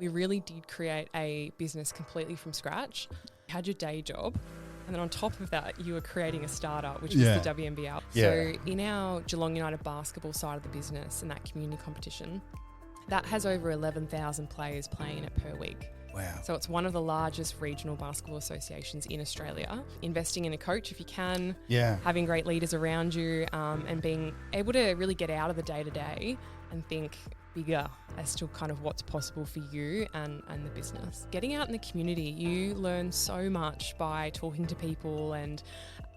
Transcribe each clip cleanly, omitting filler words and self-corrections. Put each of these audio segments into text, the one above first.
we really did create a business completely from scratch. You had your day job, and then on top of that, you were creating a startup, which was the WNBL. Yeah. So in our Geelong United basketball side of the business and that community competition, that has over 11,000 players playing in it per week. Wow. So it's one of the largest regional basketball associations in Australia. Investing in a coach if you can, having great leaders around you, and being able to really get out of the day-to-day and think bigger as to kind of what's possible for you and the business. Getting out in the community, you learn so much by talking to people. And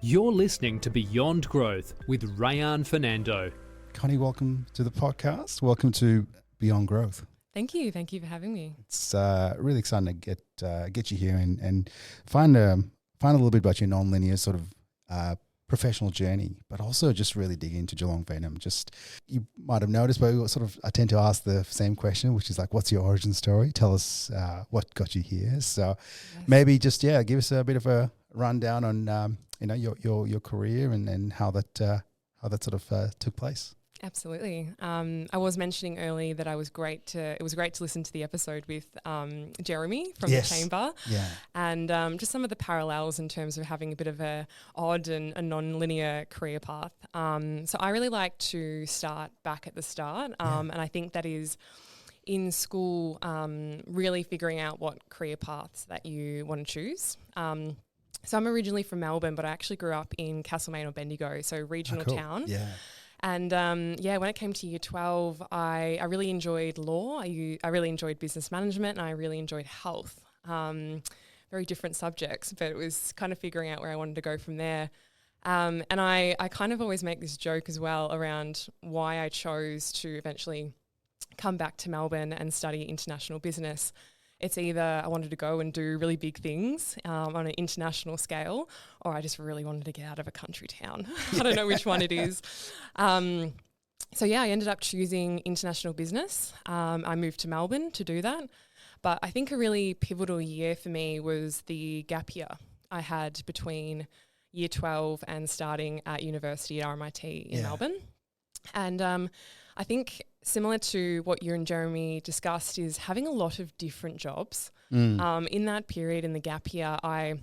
you're listening to Beyond Growth with Regan Fernando. Connie, welcome to the podcast. Welcome to Beyond Growth. Thank you for having me. It's really exciting to get you here and find a little bit about your non-linear sort of professional journey, but also just really dig into Geelong Venom. Just, you might have noticed, but I tend to ask the same question, which is like, what's your origin story? Tell us what got you here. So maybe just give us a bit of a rundown on your career and how that sort of took place. Absolutely. I was mentioning earlier that it was great to listen to the episode with Jeremy from the Chamber, and just some of the parallels in terms of having a bit of a odd and a non-linear career path. So I really like to start back at the start, and I think that is in school, really figuring out what career paths that you want to choose. So I'm originally from Melbourne, but I actually grew up in Castlemaine or Bendigo, so regional town. Yeah. And when it came to year 12, I really enjoyed law. I really enjoyed business management, and I really enjoyed health. Very different subjects, but it was kind of figuring out where I wanted to go from there. And I kind of always make this joke as well around why I chose to eventually come back to Melbourne and study international business. It's either I wanted to go and do really big things on an international scale, or I just really wanted to get out of a country town. I don't know which one it is. I ended up choosing international business. I moved to Melbourne to do that. But I think a really pivotal year for me was the gap year I had between year 12 and starting at university at RMIT in Melbourne. And I think similar to what you and Jeremy discussed is having a lot of different jobs. In that period, in the gap year, I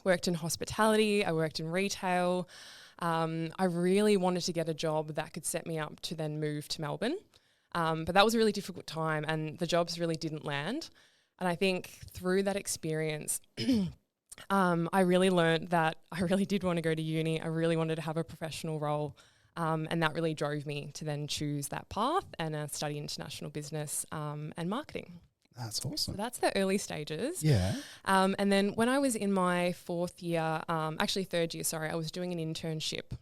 worked in hospitality, I worked in retail. I really wanted to get a job that could set me up to then move to Melbourne. But that was a really difficult time, and the jobs really didn't land. And I think through that experience, I really learned that I really did want to go to uni. I really wanted to have a professional role. And that really drove me to then choose that path and study international business and marketing. That's awesome. So that's the early stages. Yeah. And then when I was in my third year, I was doing an internship.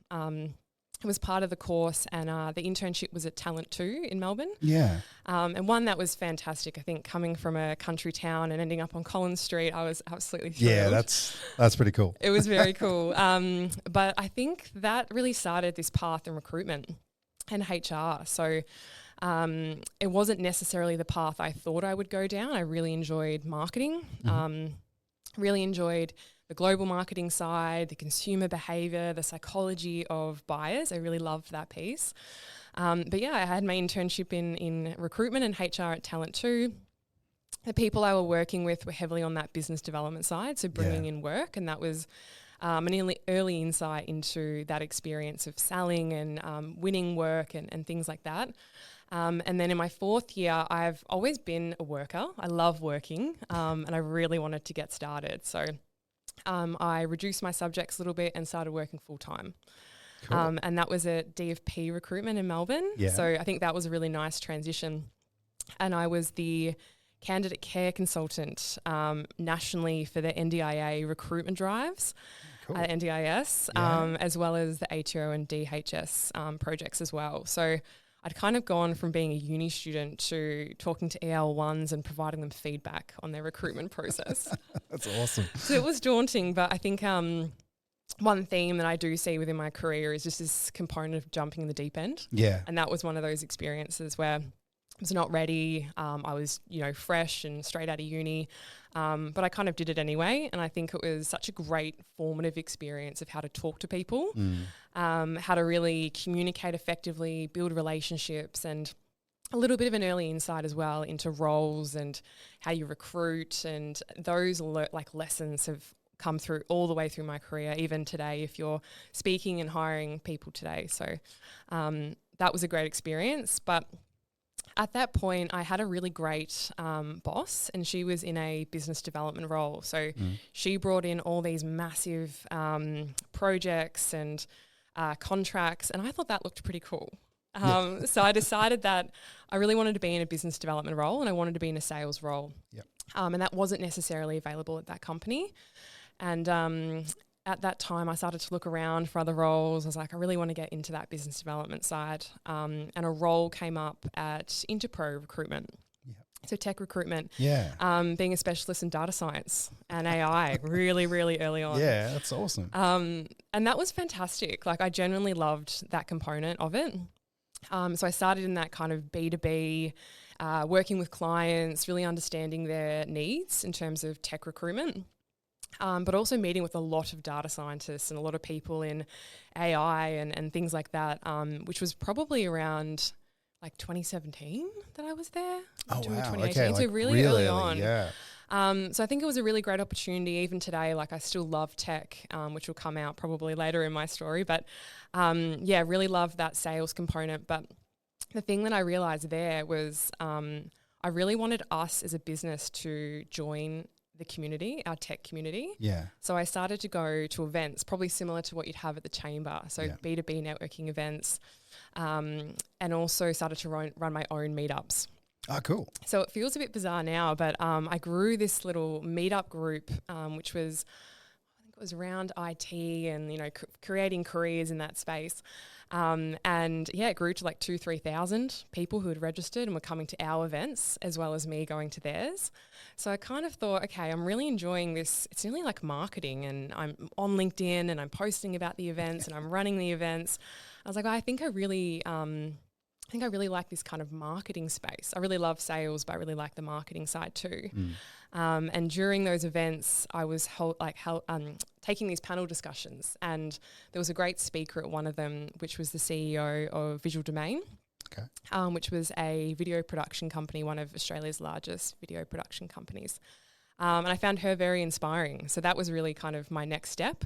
It was part of the course, and the internship was at Talent 2 in Melbourne. Yeah. And one that was fantastic. I think coming from a country town and ending up on Collins Street, I was absolutely thrilled. Yeah, that's pretty cool. It was very cool. But I think that really started this path in recruitment and HR. So it wasn't necessarily the path I thought I would go down. I really enjoyed marketing, really enjoyed the global marketing side, the consumer behavior, the psychology of buyers. I really loved that piece. I had my internship in recruitment and HR at Talent 2. The people I were working with were heavily on that business development side, so bringing in work, and that was an early insight into that experience of selling and winning work and things like that. And then in my fourth year, I've always been a worker. I love working, and I really wanted to get started. So I reduced my subjects a little bit and started working full-time. Cool. And that was at DFP Recruitment in Melbourne. Yeah. So I think that was a really nice transition. And I was the candidate care consultant nationally for the NDIA recruitment drives at NDIS, as well as the ATO and DHS projects as well. So I'd kind of gone from being a uni student to talking to EL1s and providing them feedback on their recruitment process. That's awesome. So it was daunting, but I think one theme that I do see within my career is just this component of jumping in the deep end. Yeah. And that was one of those experiences where I was not ready. I was, fresh and straight out of uni, but I kind of did it anyway. And I think it was such a great formative experience of how to talk to people, how to really communicate effectively, build relationships. And a little bit of an early insight as well into roles and how you recruit, and those lessons have come through all the way through my career, even today if you're speaking and hiring people today. So that was a great experience. But at that point, I had a really great boss, and she was in a business development role. So she brought in all these massive projects and contracts, and I thought that looked pretty cool. So I decided that I really wanted to be in a business development role, and I wanted to be in a sales role. Yep. And that wasn't necessarily available at that company. And at that time, I started to look around for other roles. I was like, I really want to get into that business development side. And a role came up at Interpro Recruitment. So tech recruitment, being a specialist in data science and AI really, really early on. Yeah, that's awesome. And that was fantastic. Like, I genuinely loved that component of it. So I started in that kind of B2B, working with clients, really understanding their needs in terms of tech recruitment, but also meeting with a lot of data scientists and a lot of people in AI and things like that, which was probably around like 2017 that I was there. Oh, wow. 2018. Okay, so like really early on. Yeah. So I think it was a really great opportunity. Even today, like, I still love tech, which will come out probably later in my story. But really love that sales component. But the thing that I realized there was I really wanted us as a business to join the community, our tech community. Yeah. So I started to go to events, probably similar to what you'd have at the chamber. So B2B networking events, and also started to run my own meetups. Oh, cool. So it feels a bit bizarre now, but I grew this little meetup group, which was, I think it was around IT and, you know, creating careers in that space. It grew to like 2,000-3,000 people who had registered and were coming to our events as well as me going to theirs. So I kind of thought, okay, I'm really enjoying this. It's really like marketing, and I'm on LinkedIn and I'm posting about the events and I'm running the events. I was like, I think I really like this kind of marketing space. I really love sales, but I really like the marketing side too. And during those events, I was taking these panel discussions, and there was a great speaker at one of them, which was the CEO of Visual Domain, which was a video production company, one of Australia's largest video production companies. And I found her very inspiring. So that was really kind of my next step.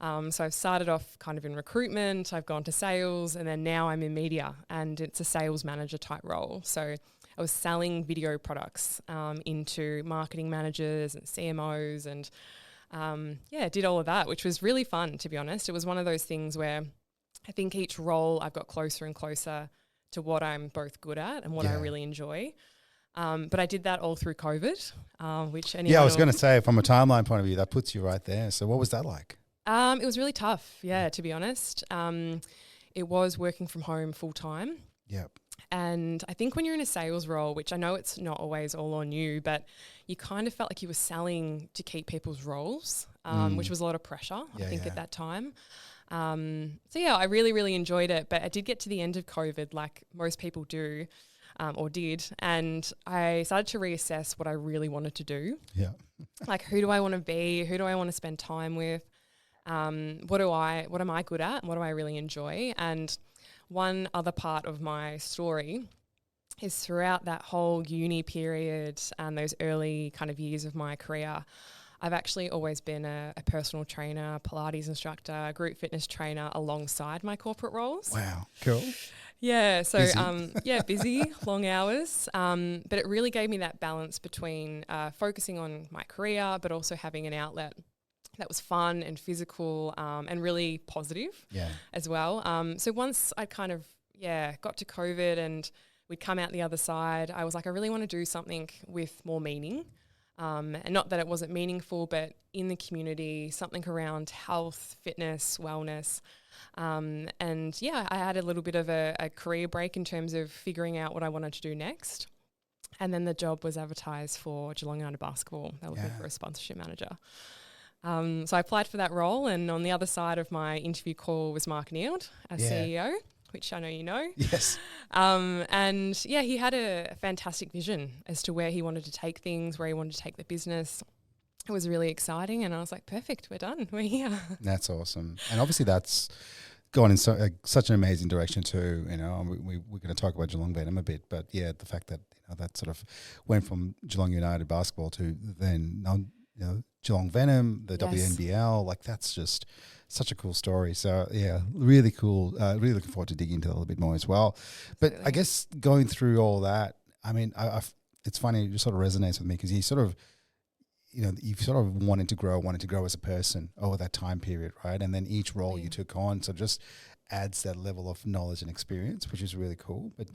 So I've started off kind of in recruitment, I've gone to sales, and then now I'm in media, and it's a sales manager type role. So I was selling video products into marketing managers and CMOs, and did all of that, which was really fun, to be honest. It was one of those things where I think each role I've got closer and closer to what I'm both good at and what I really enjoy. But I did that all through COVID, which anyone I was going to say, from a timeline point of view, that puts you right there. So what was that like? It was really tough, to be honest. It was working from home full time. Yep. And I think when you're in a sales role, which I know it's not always all on you, but you kind of felt like you were selling to keep people's roles, which was a lot of pressure, I think, at that time. I really, really enjoyed it. But I did get to the end of COVID, like most people do, or did, and I started to reassess what I really wanted to do. Yeah. Like, who do I want to be? Who do I want to spend time with? What am I good at? And what do I really enjoy? And one other part of my story is throughout that whole uni period and those early kind of years of my career, I've actually always been a personal trainer, Pilates instructor, group fitness trainer alongside my corporate roles. Wow, cool. Yeah, so busy. Busy, long hours, but it really gave me that balance between focusing on my career but also having an outlet that was fun and physical and really positive as well. So once I kind of, got to COVID and we'd come out the other side, I was like, I really want to do something with more meaning. And not that it wasn't meaningful, but in the community, something around health, fitness, wellness. I had a little bit of a career break in terms of figuring out what I wanted to do next. And then the job was advertised for Geelong United Basketball. They were looking for a sponsorship manager. So I applied for that role, and on the other side of my interview call was Mark Neild, our CEO, which I know you know. Yes. He had a fantastic vision as to where he wanted to take things, where he wanted to take the business. It was really exciting, and I was like, perfect, we're done, we're here. That's awesome. And obviously that's gone in such an amazing direction too. You know, we're going to talk about Geelong Venom a bit, but yeah, the fact that that sort of went from Geelong United basketball to then Geelong Venom, the WNBL, like that's just such a cool story. So yeah, really cool. Really looking forward to digging into that a little bit more as well. But I guess going through all that, I mean, it's funny, it just sort of resonates with me because you've sort of wanted to grow as a person over that time period, right? And then each role you took on, so just adds that level of knowledge and experience, which is really cool. But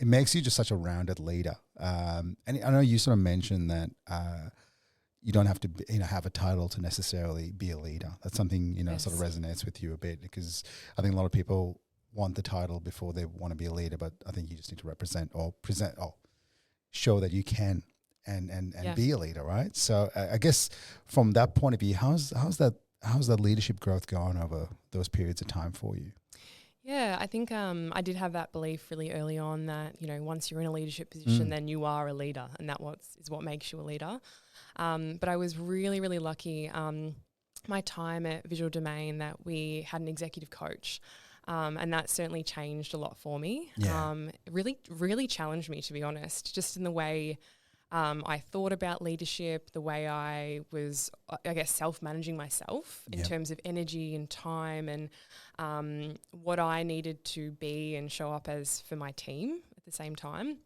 it makes you just such a rounded leader. And I know you sort of mentioned that you don't have to have a title to necessarily be a leader. That's something sort of resonates with you a bit, because I think a lot of people want the title before they want to be a leader, but I think you just need to represent or show that you can and be a leader, right? So I guess from that point of view, how's that leadership growth going over those periods of time for you? Yeah, I think I did have that belief really early on that, once you're in a leadership position, then you are a leader, and that is what makes you a leader. But I was really, really lucky my time at Visual Domain that we had an executive coach, and that certainly changed a lot for me. Yeah. It really, really challenged me, to be honest, just in the way I thought about leadership, the way I was, I guess, self-managing myself in terms of energy and time, and what I needed to be and show up as for my team at the same time.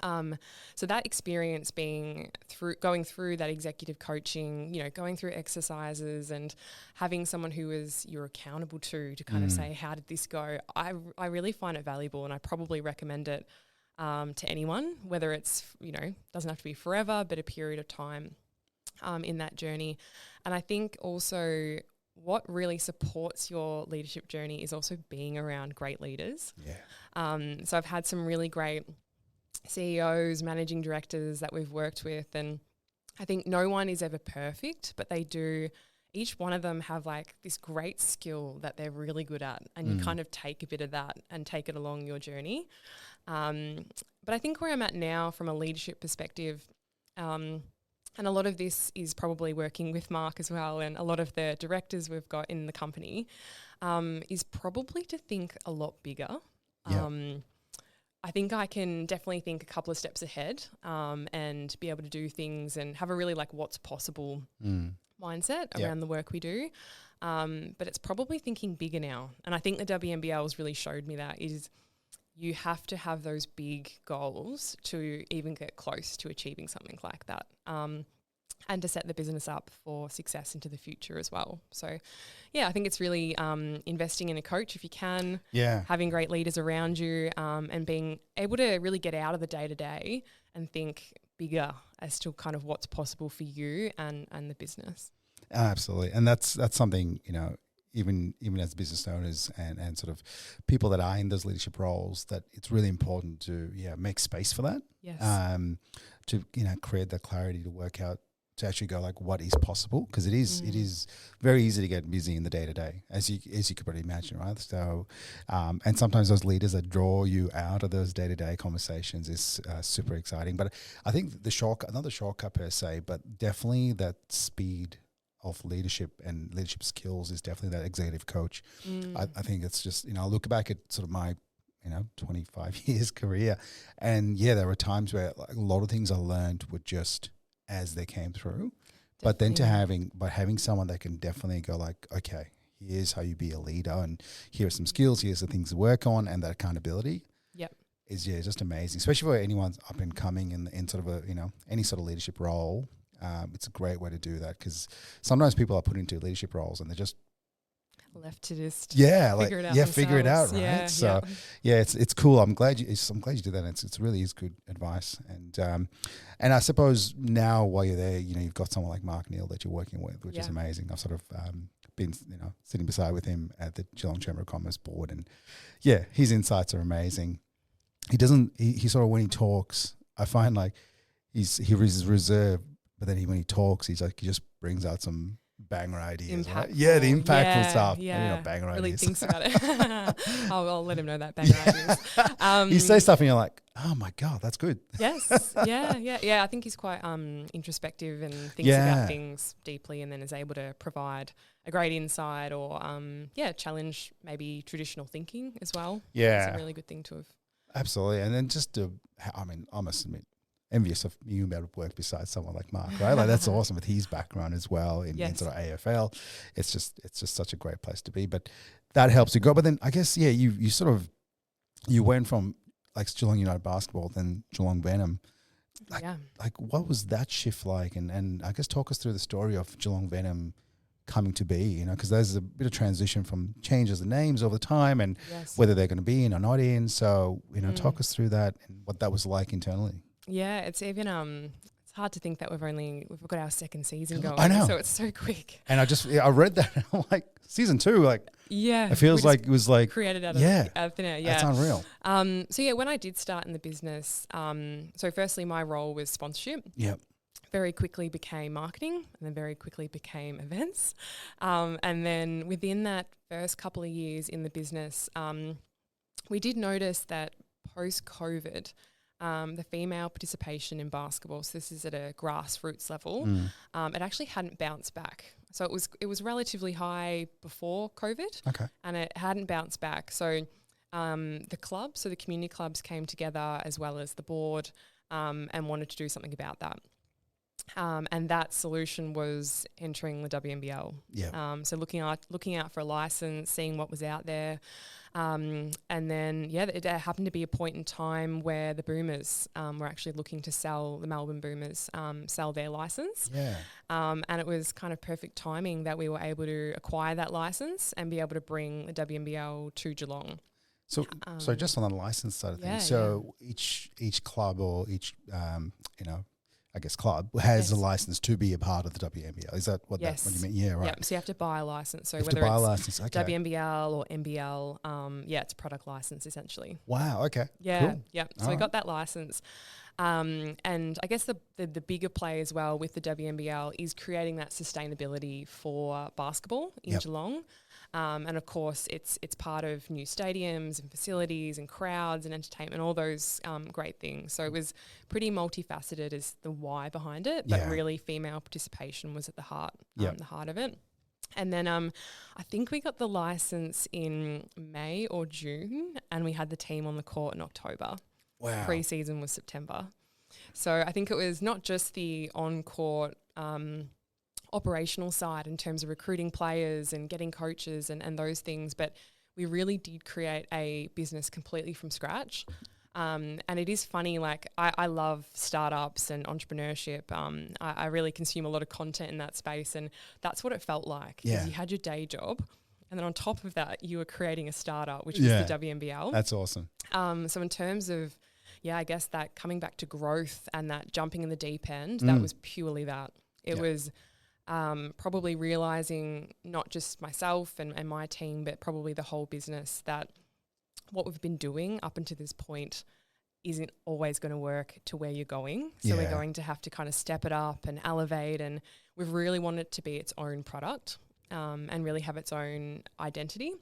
So that experience going through that executive coaching, going through exercises and having someone you're accountable to kind of say, how did this go? I really find it valuable, and I probably recommend it to anyone, whether it's, doesn't have to be forever, but a period of time in that journey. And I think also what really supports your leadership journey is also being around great leaders. Yeah. So I've had some really great CEOs, managing directors that we've worked with, and I think no one is ever perfect, but each one of them have like this great skill that they're really good at, and you kind of take a bit of that and take it along your journey. But I think where I'm at now from a leadership perspective, and a lot of this is probably working with Mark as well, and a lot of the directors we've got in the company, is probably to think a lot bigger. Yeah. I think I can definitely think a couple of steps ahead, and be able to do things and have a really like what's possible mindset around the work we do. But it's probably thinking bigger now. And I think the WNBL's really showed me that is you have to have those big goals to even get close to achieving something like that. And to set the business up for success into the future as well. So, yeah, I think it's really investing in a coach if you can, having great leaders around you, and being able to really get out of the day-to-day and think bigger as to kind of what's possible for you and the business. Absolutely. And that's something, even as business owners and sort of people that are in those leadership roles, that it's really important to make space for that. Yes. To create that clarity to work out, to actually go like what is possible, because it is very easy to get busy in the day-to-day, as you could probably imagine, right? So and sometimes those leaders that draw you out of those day-to-day conversations is super exciting. But I think not the shortcut per se, but definitely that speed of leadership and leadership skills is definitely that executive coach. I think it's just, I look back at sort of my 25 years career, and there were times where like, a lot of things I learned were just as they came through. Definitely. But then having someone that can definitely go like, okay, here's how you be a leader, and here are some skills, here's the things to work on, and that accountability is just amazing, especially for anyone up and coming in sort of a any sort of leadership role. It's a great way to do that, because sometimes people are put into leadership roles and they're just left to just figure it out, right? So it's cool. I'm glad you did that. It really is good advice. And I suppose now while you're there, you've got someone like Mark Neal that you're working with, which is amazing. I've sort of been sitting beside with him at the Geelong Chamber of Commerce board, and his insights are amazing. He sort of, when he talks, I find like he's reserved, but then when he talks, he just brings out some banger ideas, right? Yeah, the impactful stuff. Yeah, banger really ideas. thinks about it. I'll let him know that banger ideas. You say stuff and you're like, Oh my God, that's good. Yes. Yeah. I think he's quite introspective and thinks Yeah. about things deeply, and then is able to provide a great insight or challenge maybe traditional thinking as well. Yeah. It's a really good thing to have. Absolutely. And then I must admit, envious of you about work besides someone like Mark, right? Like that's awesome with his background as well in sort of AFL. It's just such a great place to be. But that helps you go. But then I guess, you went from like Geelong United basketball, then Geelong Venom. Like what was that shift like? And I guess talk us through the story of Geelong Venom coming to be, because there's a bit of transition from changes the names over time and whether they're going to be in or not in. So, talk us through that and what that was like internally. Yeah, it's even it's hard to think that we've got our second season going. I know. So it's so quick. And I read that and I'm like, season 2, like it feels like it was like created out of thin air. Yeah. That's unreal. When I did start in the business, so firstly my role was sponsorship. Yep. Very quickly became marketing, and then very quickly became events. And then within that first couple of years in the business, we did notice that post-COVID, the female participation in basketball, so this is at a grassroots level, it actually hadn't bounced back. So it was relatively high before COVID, and it hadn't bounced back. So the community clubs came together as well as the board and wanted to do something about that. And that solution was entering the WNBL. Yeah. So looking out for a license, seeing what was out there. And then, it happened to be a point in time where the Boomers were actually looking to sell, the Melbourne Boomers, sell their license. Yeah. And it was kind of perfect timing that we were able to acquire that license and be able to bring the WNBL to Geelong. So just on the license side of things, so each club or each, I guess club has a license to be a part of the WNBL. Is that what you mean? Yeah, right. Yep. So you have to buy a license. So you have whether to buy it's a license. Okay. WNBL or NBL, it's a product license essentially. Wow. Okay. Yeah. Cool. Yeah. So we got that license. And I guess the bigger play as well with the WNBL is creating that sustainability for basketball in Geelong. And of course, it's part of new stadiums and facilities and crowds and entertainment, all those great things. So it was pretty multifaceted as the why behind it, but really female participation was at the heart of it. And then I think we got the license in May or June, and we had the team on the court in October. Wow. Pre-season was September. So I think it was not just the on-court operational side in terms of recruiting players and getting coaches and those things, but we really did create a business completely from scratch. And it is funny, like I love startups and entrepreneurship. I really consume a lot of content in that space, and that's what it felt like. Yeah. You had your day job, and then on top of that, you were creating a startup, which was the WNBL. That's awesome. So in terms of, I guess that coming back to growth and that jumping in the deep end, that was purely that. It was probably realizing not just myself and my team, but probably the whole business, that what we've been doing up until this point isn't always going to work to where you're going. So we're going to have to kind of step it up and elevate, and we've really wanted it to be its own product and really have its own identity.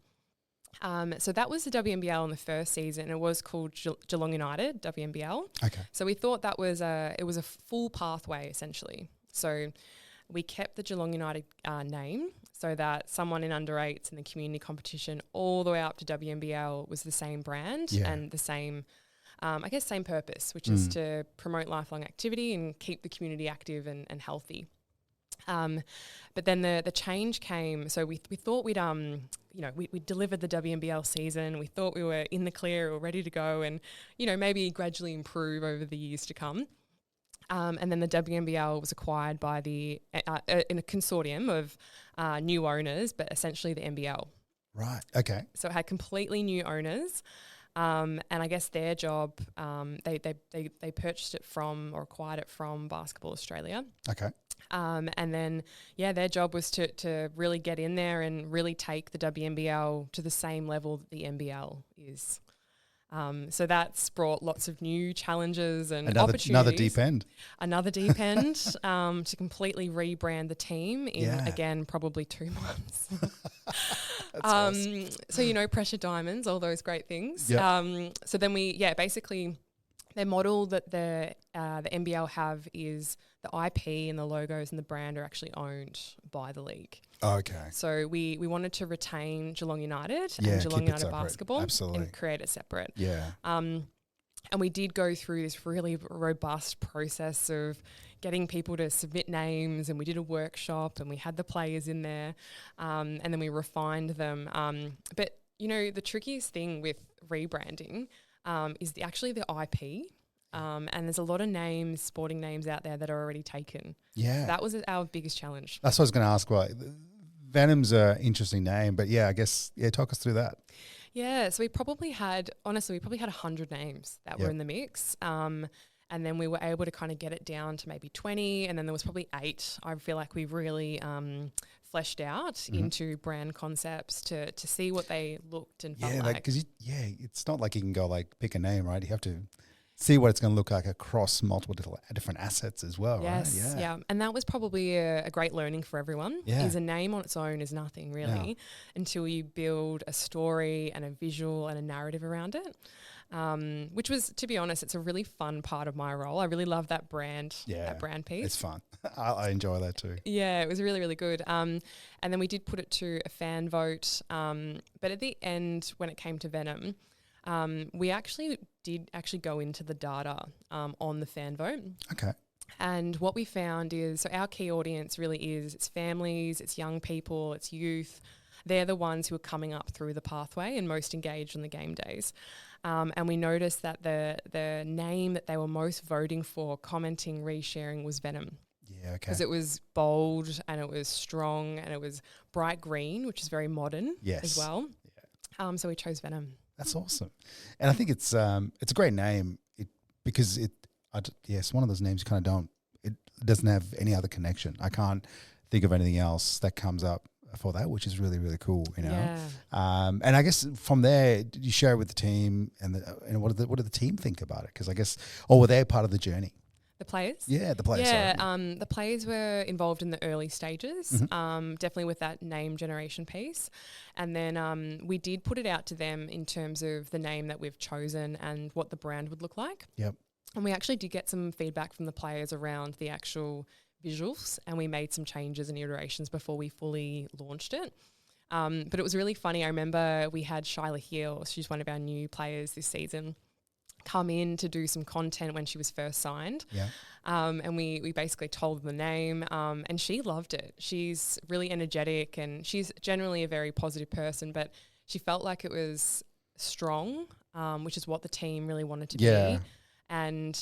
So that was the WNBL in the first season. It was called Geelong United WNBL. Okay. So we thought that was a full pathway essentially. So we kept the Geelong United name so that someone in under 8s in the community competition all the way up to WNBL was the same brand and the same, same purpose, which is to promote lifelong activity and keep the community active and healthy. But then the change came. So we thought we'd delivered the WNBL season. We thought we were in the clear or ready to go, and maybe gradually improve over the years to come. And then the WNBL was acquired by in a consortium of new owners, but essentially the NBL. Right. Okay. So it had completely new owners. And I guess their job, they purchased it from or acquired it from Basketball Australia. Okay. And then, their job was to really get in there and really take the WNBL to the same level that the NBL is. So that's brought lots of new challenges and opportunities. Another deep end. Another deep end to completely rebrand the team in, again, probably 2 months. That's awesome. So, pressure diamonds, all those great things. Yep. So then we, basically their model that the NBL have is the IP and the logos and the brand are actually owned by the league. Okay. So we wanted to retain Geelong United Yeah, and Geelong keep it United separate. basketball Absolutely. and create it separate. Yeah. And we did go through this really robust process of getting people to submit names, and we did a workshop and we had the players in there, and then we refined them. But, the trickiest thing with rebranding is actually the IP. And there's a lot of names, sporting names out there that are already taken. Yeah. That was our biggest challenge. That's what I was going to ask. Well, Venom's an interesting name, but I guess, talk us through that. Yeah, so we probably had 100 names that were in the mix. And then we were able to kind of get it down to maybe 20, and then there was probably 8. I feel like we really fleshed out into brand concepts to see what they looked and felt like. Because it's not like you can go pick a name, right? You have to see what it's going to look like across multiple different assets as well, yes, right? Yeah. And that was probably a great learning for everyone. Yeah. Is a name on its own is nothing really until you build a story and a visual and a narrative around it. Which was, to be honest, it's a really fun part of my role. I really love that brand piece. It's fun. I enjoy that too. Yeah, it was really, really good. And then we did put it to a fan vote. But at the end, when it came to Venom, we did go into the data on the fan vote. Okay. And what we found is, so our key audience really is, it's families, it's young people, it's youth. They're the ones who are coming up through the pathway and most engaged on the game days. And we noticed that the name that they were most voting for, commenting, resharing was Venom. Yeah, okay. Because it was bold and it was strong and it was bright green, which is very modern as well. Yeah. So we chose Venom. That's awesome. And I think it's a great name because it's one of those names you kind of it doesn't have any other connection. I can't think of anything else that comes up for that, which is really, really cool, Yeah. And I guess from there, did you share it with the team and what did the team think about it? Because I guess, were they part of the journey? The players? Yeah, the players. Yeah, sorry. the players were involved in the early stages, definitely with that name generation piece. And then we did put it out to them in terms of the name that we've chosen and what the brand would look like. Yep. And we actually did get some feedback from the players around the actual visuals, and we made some changes and iterations before we fully launched it. But it was really funny. I remember we had Shyla Hill, she's one of our new players this season, come in to do some content when she was first signed. Yeah. And we basically told the name, and she loved it. She's really energetic and she's generally a very positive person, but she felt like it was strong, which is what the team really wanted to be. And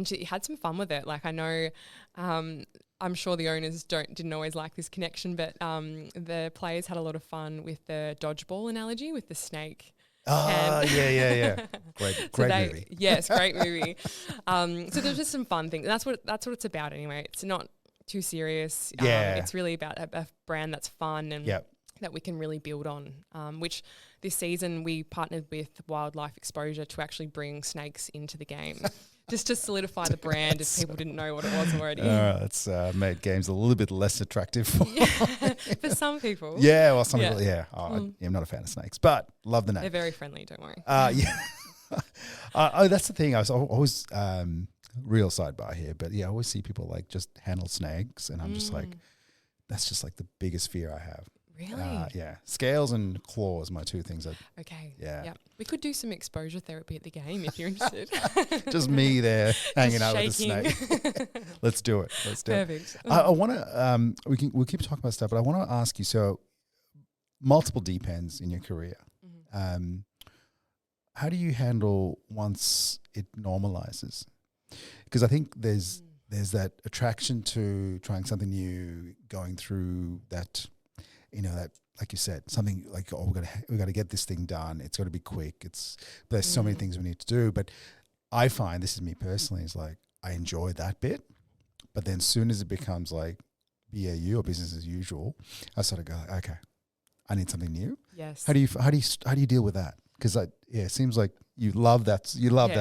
she had some fun with it. Like, I know, I'm sure the owners didn't always like this connection, but the players had a lot of fun with the dodgeball analogy with the snake. Oh, yeah. Great movie. Yes, great movie. So there's just some fun things. That's what it's about anyway. It's not too serious. It's really about a brand that's fun and that we can really build on, which this season we partnered with Wildlife Exposure to actually bring snakes into the game. Just to solidify the brand if people didn't know what it was already. It's made games a little bit less attractive for some people. Yeah, well, some people, I'm not a fan of snakes, but love the name. They're very friendly, don't worry. That's the thing. I was always, real sidebar here, but I always see people just handle snakes, and I'm just that's just the biggest fear I have. Really? Scales and claws, my two things. Okay. Yeah. We could do some exposure therapy at the game if you're interested. Just me there hanging out shaking. with a snake. Let's do it. Perfect. I want to. We'll keep talking about stuff, but I want to ask you. So, multiple deep ends in your career. Mm-hmm. How do you handle once it normalizes? Because I think there's that attraction to trying something new, going through that. That, like you said, something like, we got to get this thing done. It's got to be quick. There's so many things we need to do. But I find, this is me personally, is I enjoy that bit. But then as soon as it becomes BAU or business as usual, I sort of go, okay, I need something new. Yes. How do you deal with that? Because it seems like you love that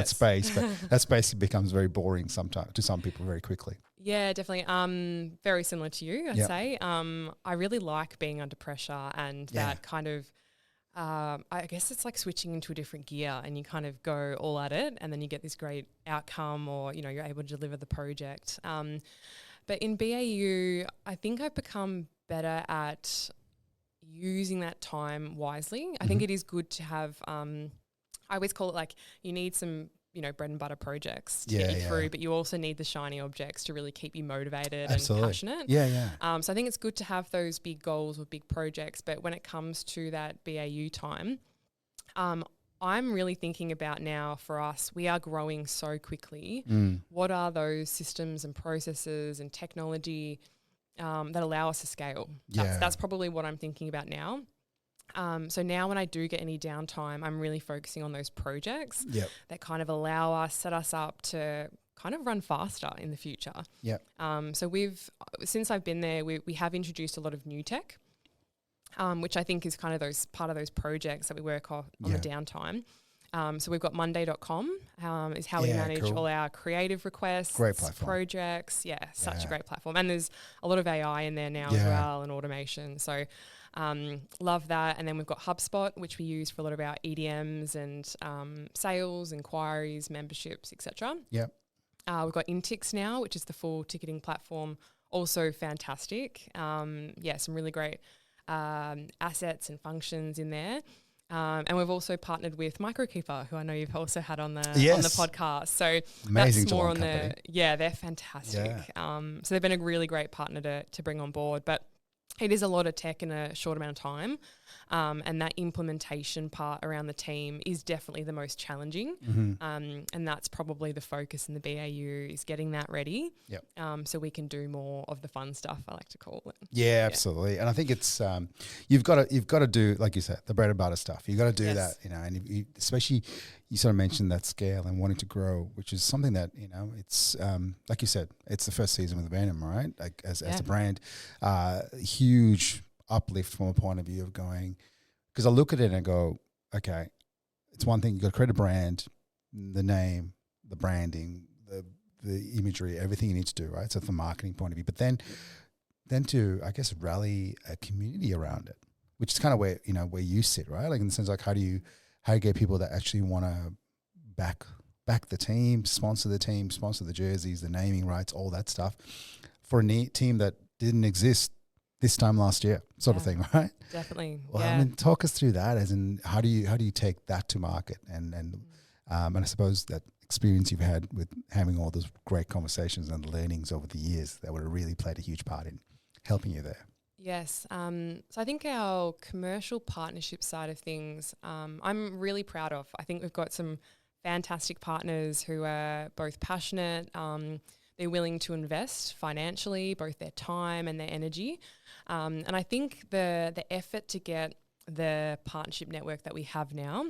space, but that space becomes very boring sometimes to some people very quickly. Yeah, definitely. Very similar to you, I'd say. I really like being under pressure and that kind of I guess it's like switching into a different gear, and you kind of go all at it, and then you get this great outcome, or you're able to deliver the project. But in BAU, I think I've become better at using that time wisely. I think it is good to have. I always call it like you need some bread and butter projects to get you through, but you also need the shiny objects to really keep you motivated and passionate. So I think it's good to have those big goals or big projects, but when it comes to that BAU time, I'm really thinking about now for us, we are growing so quickly. What are those systems and processes and technology that allow us to scale? That's probably what I'm thinking about now. So now when I do get any downtime, I'm really focusing on those projects that kind of set us up to kind of run faster in the future. So since I've been there, we have introduced a lot of new tech, which I think is kind of part of those projects that we work on the downtime. So we've got Monday.com is how we manage all our creative requests, projects. Such a great platform. And there's a lot of AI in there now as well, and automation. So love that. And then we've got HubSpot, which we use for a lot of our EDMs and sales, inquiries, memberships, etc. We've got Intix now, which is the full ticketing platform. Also fantastic. Some really great assets and functions in there. And we've also partnered with Microkeeper, who I know you've also had on the podcast. So amazing, that's more on company. they're fantastic. So they've been a really great partner to bring on board. But it is a lot of tech in a short amount of time. And that implementation part around the team is definitely the most challenging. And that's probably the focus in the BAU is getting that ready. So we can do more of the fun stuff, I like to call it. Absolutely. And I think it's you've got to do, like you said, the bread and butter stuff. You've got to do that, and you, especially you sort of mentioned that scale and wanting to grow, which is something that, it's like you said, it's the first season with Venom, right? Like as the brand, huge uplift from a point of view of going, because I look at it and I go, okay, it's one thing, you got to create a brand, the name, the branding, the imagery, everything you need to do, right? So from a marketing point of view, but then to, I guess, rally a community around it, which is kind of where you sit, right? Like in the sense, like how do you get people that actually want to back the team, sponsor the jerseys, the naming rights, all that stuff for a team that didn't exist this time last year, sort of thing, right? Definitely. Well, I mean, talk us through that, as in how do you take that to market, and I suppose that experience you've had with having all those great conversations and learnings over the years that would have really played a huge part in helping you there. Yes. So I think our commercial partnership side of things, I'm really proud of. I think we've got some fantastic partners who are both passionate. They're willing to invest financially, both their time and their energy. And I think the effort to get the partnership network that we have now,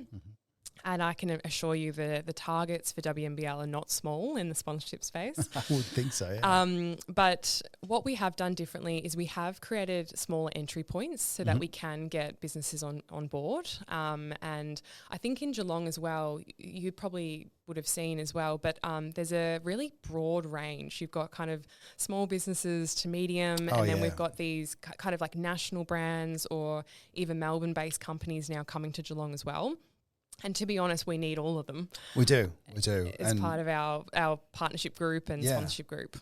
and I can assure you the targets for WNBL are not small in the sponsorship space. I would think so, yeah. But what we have done differently is we have created smaller entry points so that we can get businesses on board. And I think in Geelong as well, you probably would have seen as well, but there's a really broad range. You've got kind of small businesses to medium, and then we've got these kind of like national brands or even Melbourne-based companies now coming to Geelong as well. And to be honest, we need all of them. We do. As part of our partnership group and sponsorship group.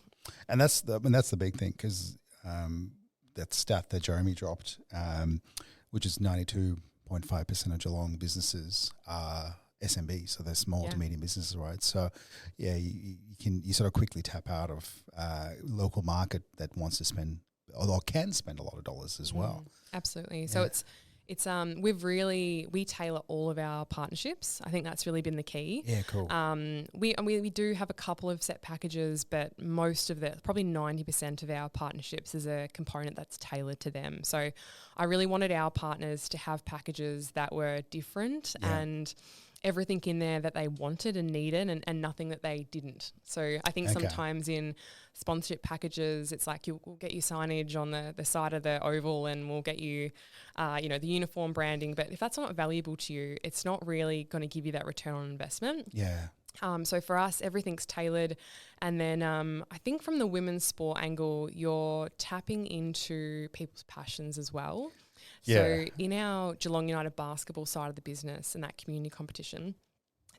And that's the big thing, because that stat that Jeremy dropped, which is 92.5% of Geelong businesses are SMB, so they're small to medium businesses, right? So, you sort of quickly tap out of local market that wants to spend or can spend a lot of dollars as well. Absolutely. So it's we tailor all of our partnerships. I think that's really been the key. Yeah, cool. We do have a couple of set packages, but most of probably 90% of our partnerships is a component that's tailored to them. So I really wanted our partners to have packages that were different and everything in there that they wanted and needed, and nothing that they didn't. So I think sometimes in sponsorship packages, it's like we'll get you signage on the side of the oval, and we'll get you, the uniform branding. But if that's not valuable to you, it's not really going to give you that return on investment. Yeah. So for us, everything's tailored. And then I think from the women's sport angle, you're tapping into people's passions as well. So in our Geelong United basketball side of the business and that community competition,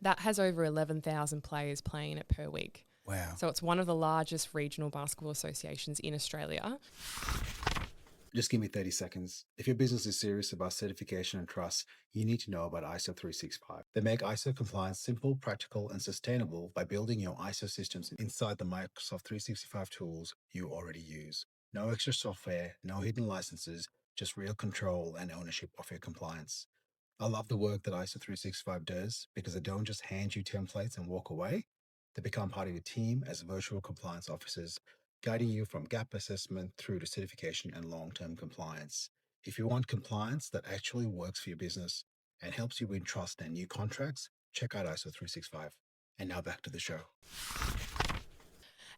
that has over 11,000 players playing in it per week. Wow. So it's one of the largest regional basketball associations in Australia. Just give me 30 seconds. If your business is serious about certification and trust, you need to know about ISO 365. They make ISO compliance simple, practical, and sustainable by building your ISO systems inside the Microsoft 365 tools you already use. No extra software, no hidden licenses, just real control and ownership of your compliance. I love the work that ISO 365 does because they don't just hand you templates and walk away. They become part of your team as virtual compliance officers, guiding you from gap assessment through to certification and long-term compliance. If you want compliance that actually works for your business and helps you win trust and new contracts, check out ISO 365. And now back to the show.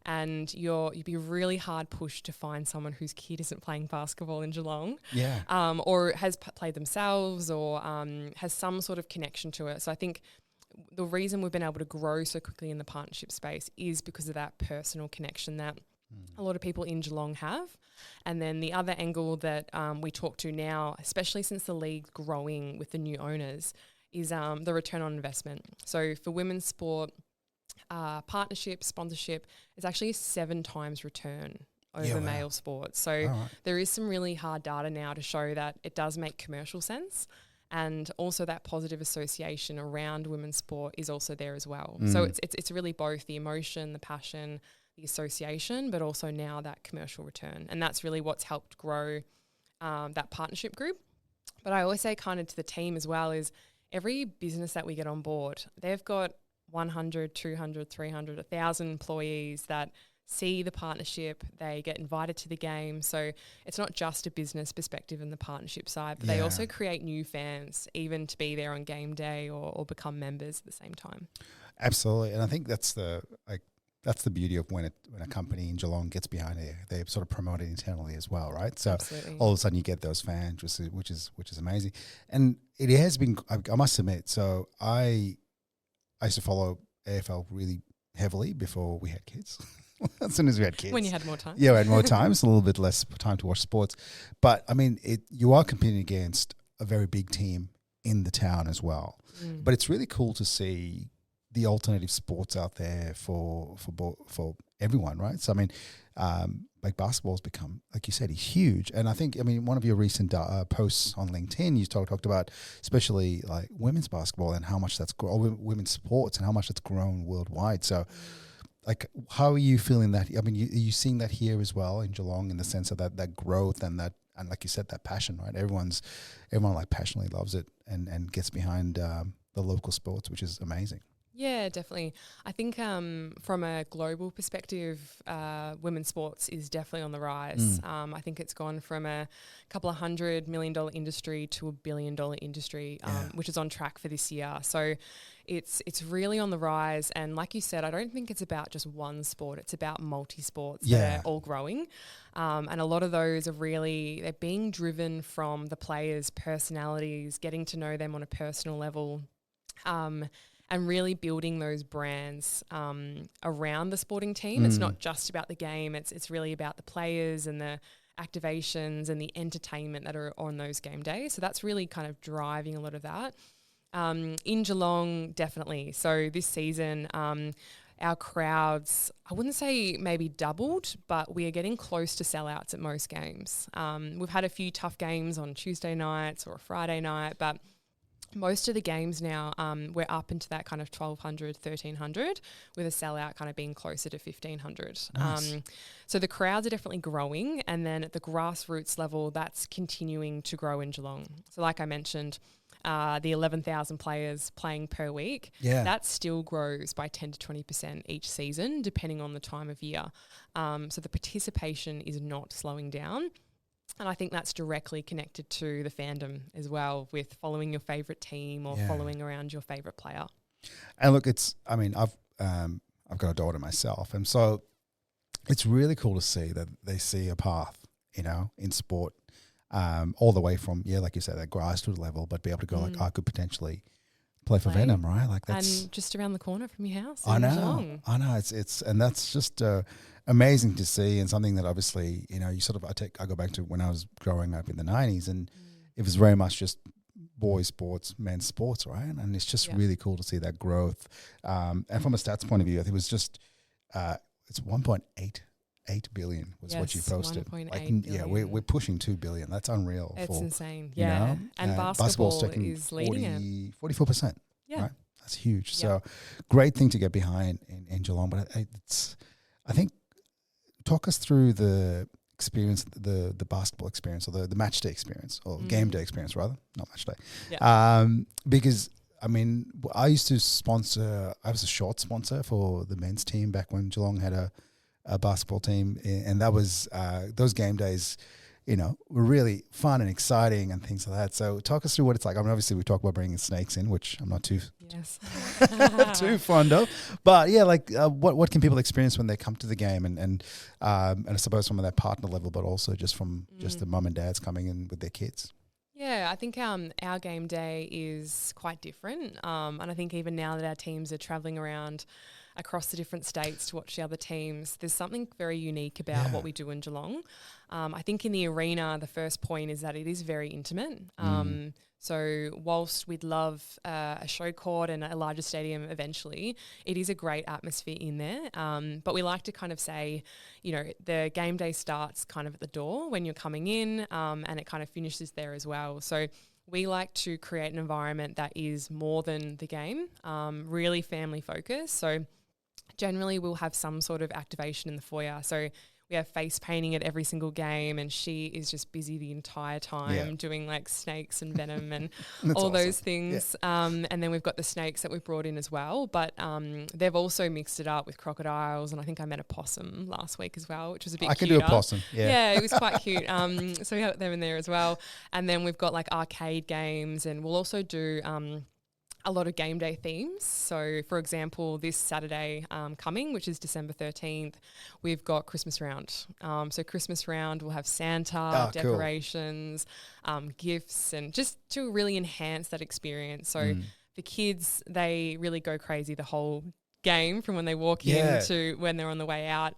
And you'd be really hard pushed to find someone whose kid isn't playing basketball in Geelong, Yeah. or has played themselves, or has some sort of connection to it. So I think the reason we've been able to grow so quickly in the partnership space is because of that personal connection that a lot of people in Geelong have. And then the other angle that we talk to now, especially since the league's growing with the new owners, is the return on investment. So for women's sport, partnership, sponsorship is actually a 7 times return over male sports. So there is some really hard data now to show that it does make commercial sense. And also that positive association around women's sport is also there as well. So it's really both the emotion, the passion, the association, but also now that commercial return. And that's really what's helped grow that partnership group. But I always say kind of to the team as well is every business that we get on board, they've got 100, 200, 300, 1,000 employees that see the partnership, they get invited to the game. So it's not just a business perspective in the partnership side, but they also create new fans, even to be there on game day or become members at the same time. Absolutely. And I think that's the beauty of when a company in Geelong gets behind it, they sort of promote it internally as well, right? So all of a sudden you get those fans, which is amazing. And it has been, I must admit, so I used to follow AFL really heavily before we had kids. As soon as we had kids. When you had more time. Yeah, we had more time. It's a little bit less time to watch sports. But, I mean, you are competing against a very big team in the town as well. But it's really cool to see the alternative sports out there for everyone, right? So, I mean, like basketball's become, like you said, huge. And I think, one of your recent posts on LinkedIn, you talked about especially like women's basketball and how much that's women's sports and how much it's grown worldwide. So, like, how are you feeling that? I mean, are you seeing that here as well in Geelong in the sense of that growth and like you said, that passion, right? Everyone like passionately loves it and gets behind the local sports, which is amazing. Yeah, definitely. I think from a global perspective, women's sports is definitely on the rise. I think it's gone from a couple of $100 million industry to $1 billion industry, which is on track for this year. So it's really on the rise. And like you said, I don't think it's about just one sport. It's about multi-sports that are all growing. And a lot of those they're being driven from the players' personalities, getting to know them on a personal level, and really building those brands around the sporting team. It's not just about the game. It's really about the players and the activations and the entertainment that are on those game days. So that's really kind of driving a lot of that. In Geelong, definitely. So this season, our crowds, I wouldn't say maybe doubled, but we are getting close to sellouts at most games. We've had a few tough games on Tuesday nights or a Friday night, but most of the games now, we're up into that kind of 1,200, 1,300 with a sellout kind of being closer to 1,500. Nice. So the crowds are definitely growing. And then at the grassroots level, that's continuing to grow in Geelong. So like I mentioned, the 11,000 players playing per week, that still grows by 10 to 20% each season, depending on the time of year. So the participation is not slowing down. And I think that's directly connected to the fandom as well, with following your favourite team or following around your favourite player. And look, I've got a daughter myself, and so it's really cool to see that they see a path, in sport, all the way from like you said, that grassroots level, but be able to go like I could potentially play for Venom, right? Like that's and just around the corner from your house. I know. It's and that's just amazing to see, and something that obviously I go back to when I was growing up in the 90s, and it was very much just boys sports, men's sports, right? And it's just really cool to see that growth. And from a stats point of view, I think it was just it's 1.88 billion was what you posted. 1.8 billion. Yeah, we're pushing 2 billion. That's unreal. It's insane. You Yeah. know? And basketball is leading it. 44%. Yeah. Right? That's huge. So great thing to get behind in Geelong. But I think, talk us through the experience, the basketball experience, or the match day experience, or game day experience rather, not match day. Yeah. Because I mean, I used to sponsor. I was a short sponsor for the men's team back when Geelong had a basketball team, and that was those game days, you know, were really fun and exciting and things like that. So talk us through what it's like. I mean, obviously we talk about bringing snakes in, which I'm not too too fond of, but yeah, like what can people experience when they come to the game, and I suppose from that partner level, but also just from just the mum and dads coming in with their kids. Yeah, I think our game day is quite different, and I think even now that our teams are travelling around across the different states to watch the other teams, there's something very unique about what we do in Geelong. I think in the arena, the first point is that it is very intimate. So whilst we'd love a show court and a larger stadium eventually, it is a great atmosphere in there. But we like to kind of say, you know, the game day starts kind of at the door when you're coming in, and it kind of finishes there as well. So we like to create an environment that is more than the game, really family focused. So generally we'll have some sort of activation in the foyer. So we have face painting at every single game, and she is just busy the entire time doing like snakes and venom and all those things. Yeah. And then we've got the snakes that we've brought in as well. But they've also mixed it up with crocodiles, and I think I met a possum last week as well, which was a bit cuter. I can do a possum, Yeah, it was quite cute. So we have them in there as well. And then we've got like arcade games, and we'll also do a lot of game day themes. So, for example, this Saturday coming, which is December 13th, we've got Christmas Round. So Christmas Round, we'll have Santa, decorations, gifts, and just to really enhance that experience. So the kids, they really go crazy the whole game from when they walk in to when they're on the way out.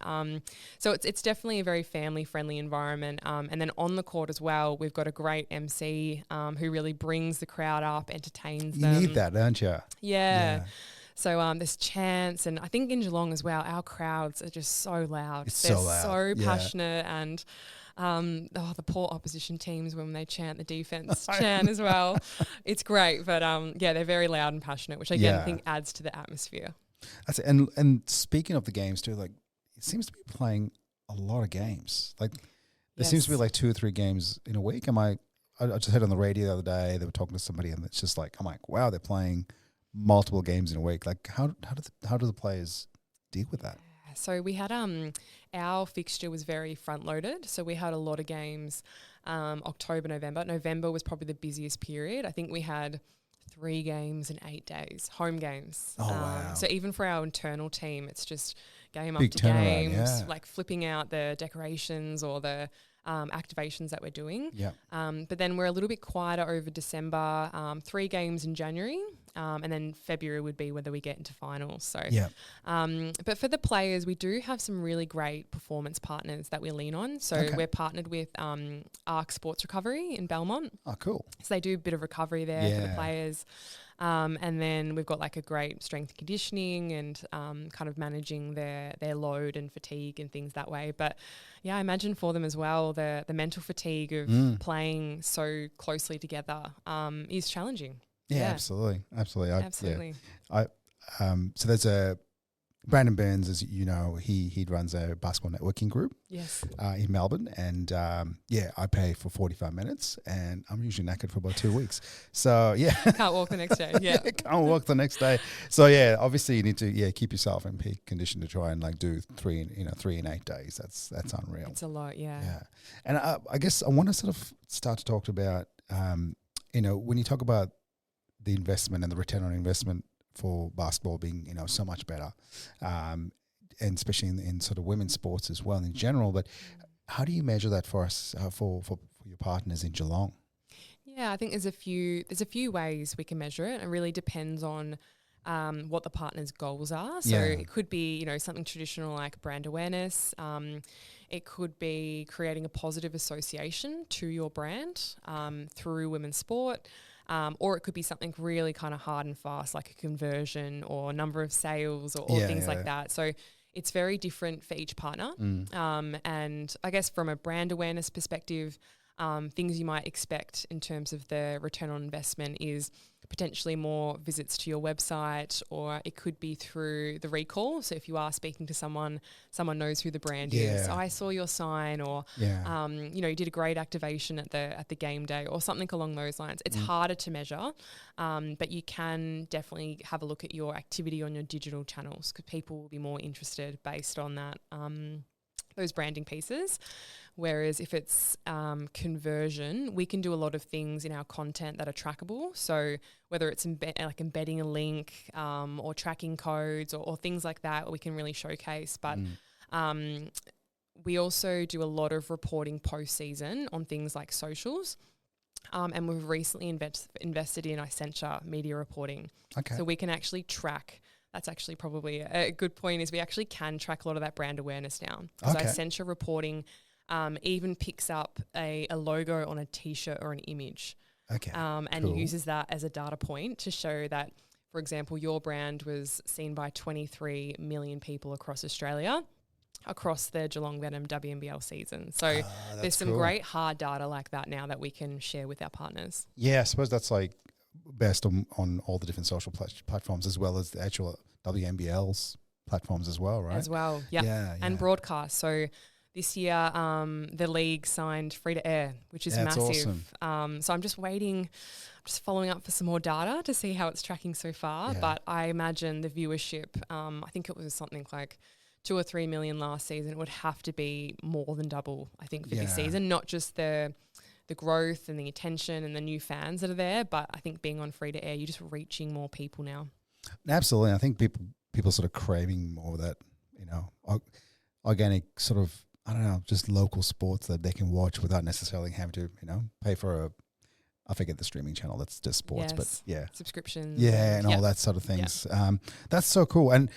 So it's definitely a very family-friendly environment. And then on the court as well, we've got a great MC who really brings the crowd up, entertains them. You need that, don't you? Yeah. So there's chants, and I think in Geelong as well, our crowds are just so loud. They're so passionate, and the poor opposition teams when they chant the defense chant as well. It's great, but they're very loud and passionate, which again I think adds to the atmosphere. That's it. And speaking of the games too, like it seems to be playing a lot of games. Like there seems to be like 2 or 3 games in a week. I just heard on the radio the other day, they were talking to somebody, and it's just like, I'm like, wow, they're playing multiple games in a week. Like how do the players deal with that? So we had our fixture was very front loaded. So we had a lot of games October, November. November was probably the busiest period. I think we had 3 games in 8 days, home games. Oh, wow. So even for our internal team, it's just game Big after game, turnaround, like flipping out the decorations or the activations that we're doing. Yeah. But then we're a little bit quieter over December, 3 games in January, and then February would be whether we get into finals. So, but for the players, we do have some really great performance partners that we lean on. So we're partnered with Arc Sports Recovery in Belmont. Oh, cool. So they do a bit of recovery there for the players. And then we've got like a great strength and conditioning and kind of managing their load and fatigue and things that way. But yeah, I imagine for them as well, the mental fatigue of playing so closely together is challenging. Yeah, absolutely. Absolutely. So there's Brandon Burns, as you know, he runs a basketball networking group in Melbourne, and I pay for 45 minutes, and I'm usually knackered for about 2 weeks. So can't walk the next day. Can't walk the next day. So obviously you need to keep yourself in peak condition to try and like do 3 in 8 days. That's unreal. It's a lot, yeah. And I guess I want to sort of start to talk about when you talk about the investment and the return on investment for basketball being, so much better, and especially in sort of women's sports as well in general. But how do you measure that for us, for your partners in Geelong? Yeah, I think there's a few ways we can measure it. It really depends on what the partner's goals are. So it could be, something traditional like brand awareness. It could be creating a positive association to your brand through women's sport. Or it could be something really kind of hard and fast, like a conversion or number of sales or things like that. So it's very different for each partner. And I guess from a brand awareness perspective, things you might expect in terms of the return on investment is potentially more visits to your website, or it could be through the recall. So if you are speaking to someone knows who the brand is. I saw your sign, or you did a great activation at the game day, or something along those lines. It's harder to measure, but you can definitely have a look at your activity on your digital channels, because people will be more interested based on that. Those branding pieces. Whereas if it's conversion, we can do a lot of things in our content that are trackable. So whether it's like embedding a link or tracking codes or things like that, we can really showcase. But we also do a lot of reporting post-season on things like socials. And we've recently invested in Essentia media reporting. Okay. So we can actually track. That's actually probably a good point, is we actually can track a lot of that brand awareness now. Because Essentia reporting even picks up a logo on a T-shirt or an image. Okay. And uses that as a data point to show that, for example, your brand was seen by 23 million people across Australia across the Geelong Venom WNBL season. So there's some great hard data like that now that we can share with our partners. Yeah, I suppose that's like best on all the different social platforms, as well as the actual WNBL's platforms as well, right? As well, yeah. And broadcast. So this year, the league signed free to air, which is massive. Awesome. So I'm just following up for some more data to see how it's tracking so far. Yeah. But I imagine the viewership, I think it was something like 2 or 3 million last season. It would have to be more than double, I think, for this season. Not just the growth and the attention and the new fans that are there, but I think being on free to air, you're just reaching more people now. Absolutely. I think people sort of craving more of that, organic sort of, I don't know, just local sports that they can watch without necessarily having to, pay for I forget the streaming channel that's just sports, but subscriptions. Yeah, and all that sort of things. Yeah. That's so cool. And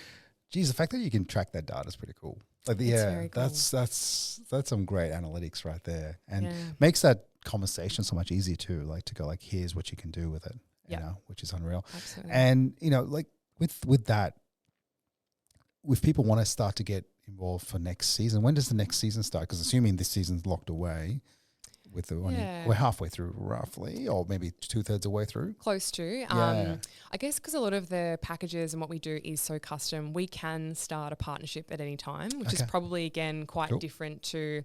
geez, the fact that you can track that data is pretty cool. Like, very cool. That's some great analytics right there, and makes that conversation so much easier too. Like to go like, here's what you can do with it, which is unreal. Absolutely. And like with that, if people want to start to get involved for next season, when does the next season start? Because assuming this season's locked away, we're halfway through roughly, or maybe 2/3 of the way through. Close to. I guess because a lot of the packages and what we do is so custom, we can start a partnership at any time, which is probably, again, quite different to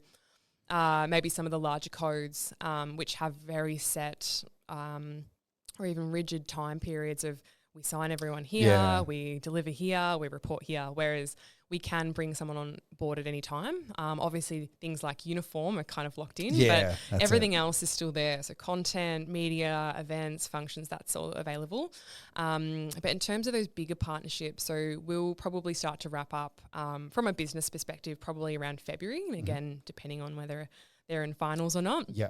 maybe some of the larger codes, which have very set or even rigid time periods of we sign everyone here, we deliver here, we report here, whereas we can bring someone on board at any time. Obviously, things like uniform are kind of locked in, but everything else is still there. So content, media, events, functions, that's all available. But in terms of those bigger partnerships, so we'll probably start to wrap up from a business perspective probably around February, again, depending on whether they're in finals or not. Yeah.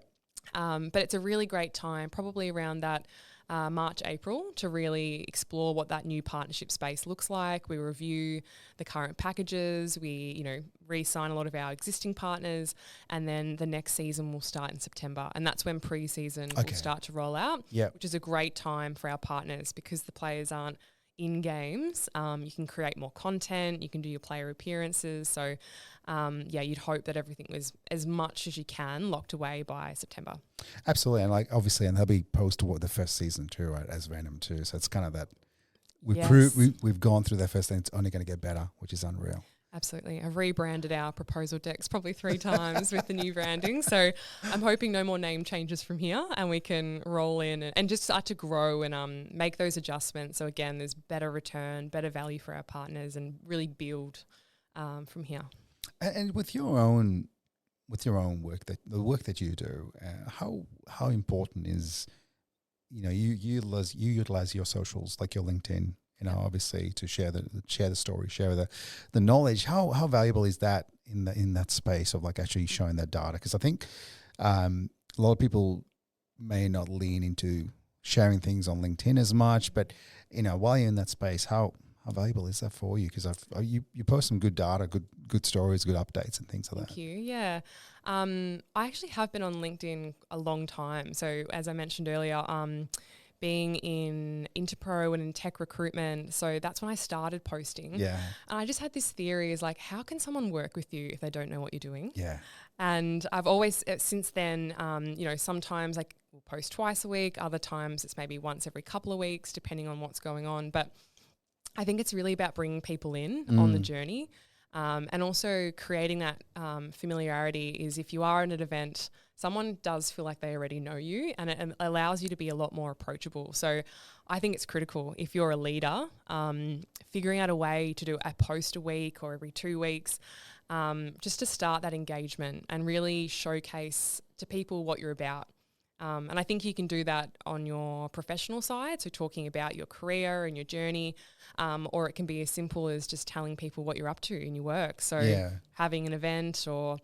But it's a really great time, probably around that March, April, to really explore what that new partnership space looks like. We review the current packages, we, re-sign a lot of our existing partners, and then the next season will start in September. And that's when pre-season will start to roll out, which is a great time for our partners because the players aren't in games. You can create more content, you can do your player appearances. So, you'd hope that everything was as much as you can locked away by September. Absolutely. And obviously, and they'll be post to the first season too, right, as Venom too. So it's kind of that we've gone through that first thing. It's only going to get better, which is unreal. Absolutely. I've rebranded our proposal decks probably 3 times with the new branding. So I'm hoping no more name changes from here and we can roll in and just start to grow and make those adjustments. So again, there's better return, better value for our partners and really build from here. And with your own work, the work that you do, how important is, you utilize your socials like your LinkedIn, obviously to share the story, share the knowledge. How valuable is that in that space of actually showing that data? Because I think a lot of people may not lean into sharing things on LinkedIn as much, but while you're in that space, how How valuable is that for you? Because you post some good data, good stories, good updates and things like that. Thank you. Yeah. I actually have been on LinkedIn a long time. So as I mentioned earlier, being in Interpro and in tech recruitment. So that's when I started posting. Yeah. And I just had this theory is like, how can someone work with you if they don't know what you're doing? Yeah. And I've always, since then, sometimes like we'll post twice a week. Other times it's maybe once every couple of weeks, depending on what's going on. But I think it's really about bringing people in on the journey. And also creating that familiarity is if you are at an event, someone does feel like they already know you, and it allows you to be a lot more approachable. So I think it's critical if you're a leader, figuring out a way to do a post a week or every 2 weeks, just to start that engagement and really showcase to people what you're about. And I think you can do that on your professional side, so talking about your career and your journey, or it can be as simple as just telling people what you're up to in your work. So having an event or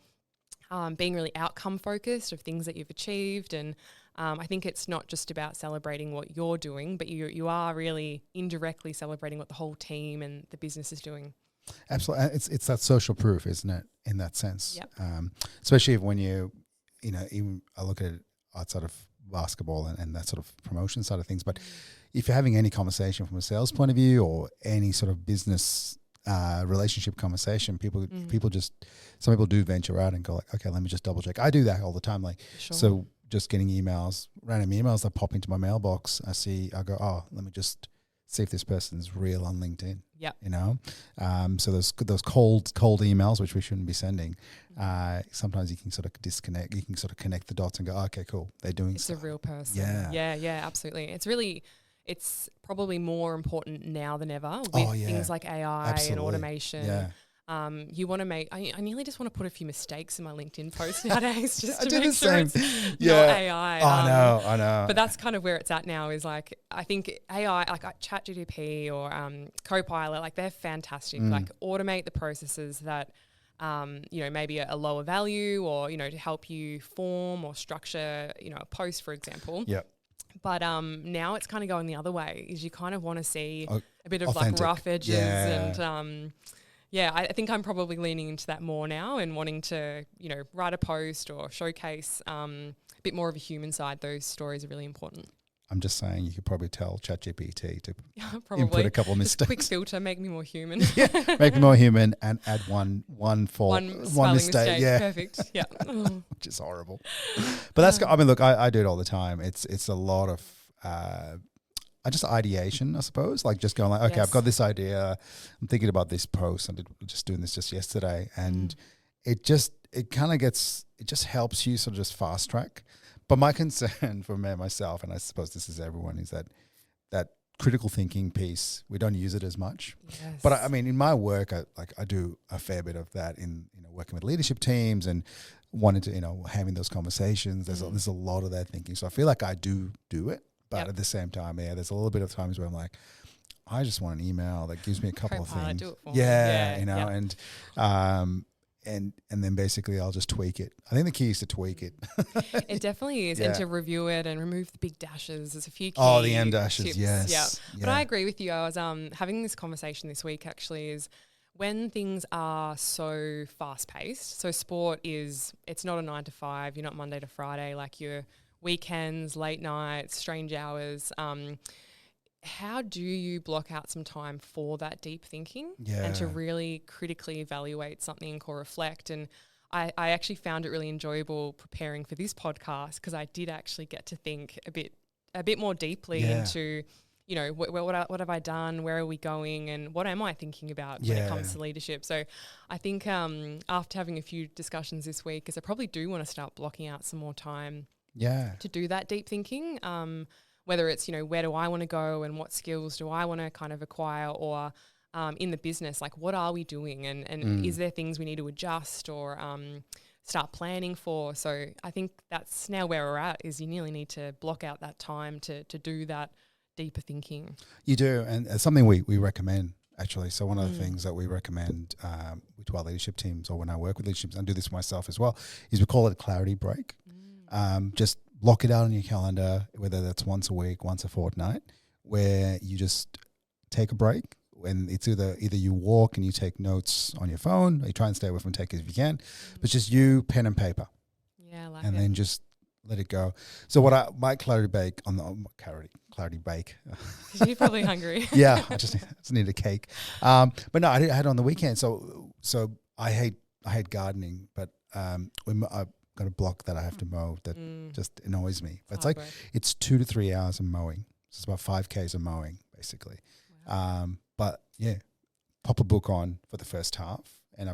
being really outcome focused of things that you've achieved. And I think it's not just about celebrating what you're doing, but you are really indirectly celebrating what the whole team and the business is doing. Absolutely. It's that social proof, isn't it, in that sense? Yep. Especially when even I look at it outside of basketball and that sort of promotion side of things. But if you're having any conversation from a sales point of view or any sort of business relationship conversation, some people do venture out and go like, okay, let me just double check. I do that all the time. Like, Sure. So just getting random emails that pop into my mailbox. I go, oh, let me just see if this person's real on LinkedIn. Yep. So those cold emails, which we shouldn't be sending, sometimes you can sort of disconnect. You can sort of connect the dots and go, okay, cool, they're doing It's stuff. a real person. Yeah. Yeah, absolutely. It's probably more important now than ever with things like AI and automation. Yeah. You want to make, I nearly just want to put a few mistakes in my LinkedIn post nowadays just to do make the sure same. it's Yeah. not AI. I know. But that's kind of where it's at now is like, I think AI, like ChatGPT or Copilot, like they're fantastic. Like automate the processes that, maybe a lower value or, to help you form or structure, a post, for example. Yep. But now it's kind of going the other way is you kind of want to see a bit of authentic. like rough edges Yeah. and I think I'm probably leaning into that more now and wanting to, write a post or showcase a bit more of a human side. Those stories are really important. I'm just saying you could probably tell ChatGPT to Probably. input a couple of Just mistakes. quick filter, make me more human. Make me more human and add one fault, One spelling mistake. Yeah. Perfect. Yeah. Which is horrible. But that's, I mean, look, I do it all the time. It's a lot of just ideation, I suppose. Like just going like, okay, Yes. I've got this idea. I'm thinking about this post. I'm just doing this just yesterday. And it just helps you sort of just fast track. But my concern for myself, and I suppose this is everyone, is that critical thinking piece, we don't use it as much. Yes. But I mean, in my work, I do a fair bit of that in working with leadership teams and wanting to having those conversations. There's a lot of that thinking. So I feel like I do it, but at the same time, there's a little bit of times where I'm like, I just want an email that gives me a couple of things. Do it for me. And then basically I'll just tweak it. I think the key is to tweak it. It definitely is. Yeah. And to review it and remove the big dashes. There's a few key The M dashes, tips. yes. Yeah. But I agree with you. I was having this conversation this week actually is when things are so fast paced. So sport it's not a 9 to 5. You're not Monday to Friday, like your weekends, late nights, strange hours. How do you block out some time for that deep thinking and to really critically evaluate something or reflect? And I actually found it really enjoyable preparing for this podcast because I did actually get to think a bit more deeply into, what have I done? Where are we going? And what am I thinking about when it comes to leadership? So I think after having a few discussions this week, is I probably do want to start blocking out some more time to do that deep thinking. Whether it's, where do I want to go and what skills do I want to kind of acquire or in the business, like what are we doing and is there things we need to adjust or start planning for? So I think that's now where we're at is you nearly need to block out that time to do that deeper thinking. You do, and it's something we recommend actually. So one of the things that we recommend to our leadership teams or when I work with leadership teams, I do this myself as well, is we call it a clarity break. Just block it out on your calendar, whether that's once a week, once a fortnight, where you just take a break when it's either you walk and you take notes on your phone, or you try and stay away from tech if you can, but just you, pen and paper, Yeah, I like and it. then just let it go. So my clarity bake on the clarity bake. 'Cause you're probably hungry. Yeah, I just need a cake. But no, I had it on the weekend. So I hate gardening, but when I've got a block that I have to mow that just annoys me. But it's like it's 2 to 3 hours of mowing. So it's about 5Ks of mowing basically. Wow. But yeah, pop a book on for the first half, and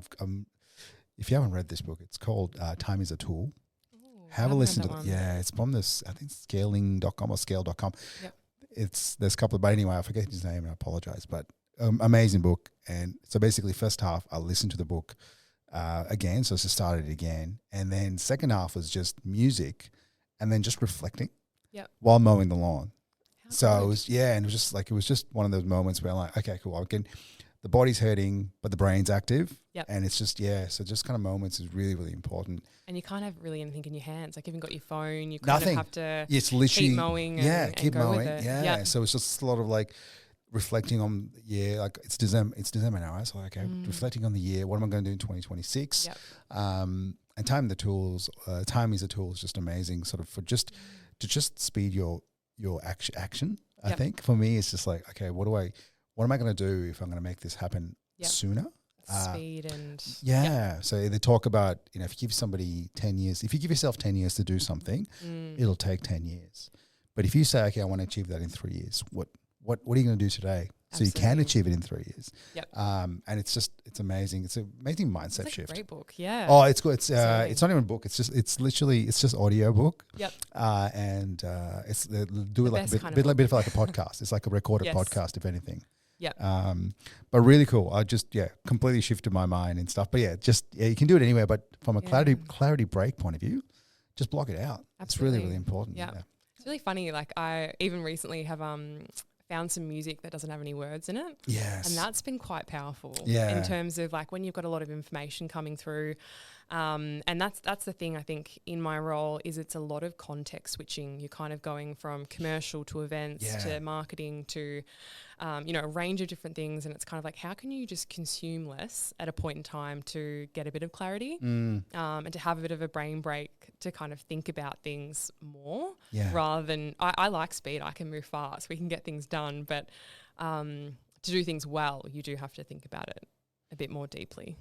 if you haven't read this book, it's called Time is a Tool. Ooh, I Have a haven't listen read to that it. one. Yeah, it's from this, I think scaling.com or scale.com. Yep. There's a couple of, but anyway, I forget his name and I apologize, but amazing book. And so basically first half, I listened to the book again. So I just started it again. And then second half was just music and then just reflecting while mowing the lawn. How So good. it was, and it was just one of those moments where I'm like, okay, cool. The body's hurting, but the brain's active. Yep. And it's just, so just kind of moments is really, really important. And you can't have really anything in your hands. Like, you haven't got your phone. You kind Nothing. of have to It's literally keep mowing and keep go mowing. with it. Yeah. Yeah. So it's just a lot of like reflecting on like it's December now, right? So okay, reflecting on the year. What am I going to do in 2026? Yep. And time is a tool is just amazing. Sort of to just speed your action. I think for me, it's just like, okay, what am I going to do if I'm going to make this happen sooner? Speed and So they talk about, if you give somebody 10 years, if you give yourself 10 years to do something, it'll take 10 years. But if you say, okay, I want to achieve that in 3 years, what are you going to do today so you can achieve it in 3 years? Yep. And it's amazing. It's an amazing mindset it's shift. a great book. Yeah. Oh, it's good. It's not even a book. It's just audio book. Yep. And they do it like a bit like a podcast. It's like a recorded podcast, if anything. Yeah. But really cool. I just completely shifted my mind and stuff. But you can do it anywhere. But from a clarity break point of view, just block it out. Absolutely. It's really, really important. Yeah. It's really funny. Like, I even recently have found some music that doesn't have any words in it. Yes. And that's been quite powerful. Yeah. In terms of like when you've got a lot of information coming through. And that's the thing, I think, in my role is it's a lot of context switching. You're kind of going from commercial to events to marketing to, a range of different things. And it's kind of like, how can you just consume less at a point in time to get a bit of clarity and to have a bit of a brain break to kind of think about things more rather than, I like speed. I can move fast. We can get things done. But to do things well, you do have to think about it a bit more deeply.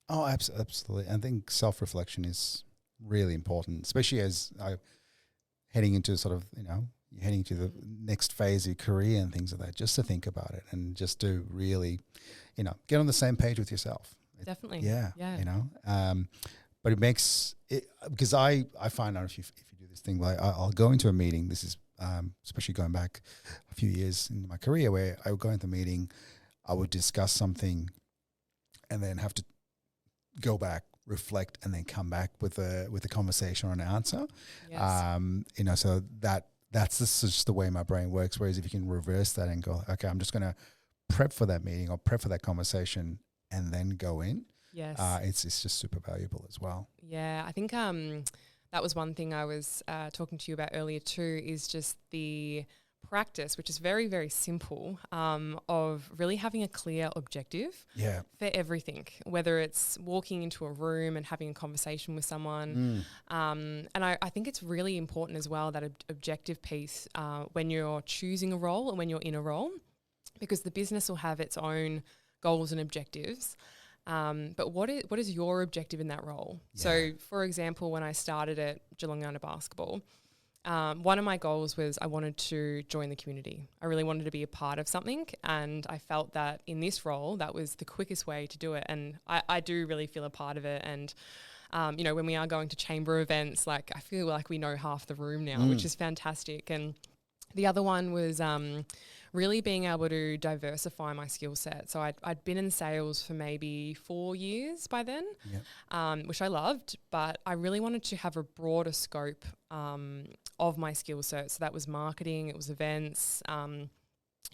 Oh, absolutely. I think self-reflection is really important, especially as heading into sort of, you're heading to the next phase of your career and things like that, just to think about it and just to really, get on the same page with yourself. Definitely. Yeah. But it makes it, because I find out if you do this thing, like I'll go into a meeting, this is especially going back a few years in my career, where I would go into a meeting, I would discuss something and then have to go back, reflect, and then come back with a conversation or an answer. Yes. So that's just the way my brain works. Whereas if you can reverse that and go, okay, I'm just going to prep for that meeting or prep for that conversation and then go in. Yes. It's just super valuable as well. Yeah, I think that was one thing I was talking to you about earlier too, is just the practice, which is very, very simple, of really having a clear objective for everything, whether it's walking into a room and having a conversation with someone. And I think it's really important as well, that objective piece when you're choosing a role and when you're in a role, because the business will have its own goals and objectives. But what is your objective in that role? Yeah. So, for example, when I started at Geelong Under Basketball, one of my goals was I wanted to join the community. I really wanted to be a part of something, and I felt that in this role, that was the quickest way to do it. And I do really feel a part of it. And, when we are going to chamber events, like I feel like we know half the room now, which is fantastic. And the other one was really being able to diversify my skill set. So I'd been in sales for maybe 4 years by then, which I loved, but I really wanted to have a broader scope of my skill set. So that was marketing, it was events,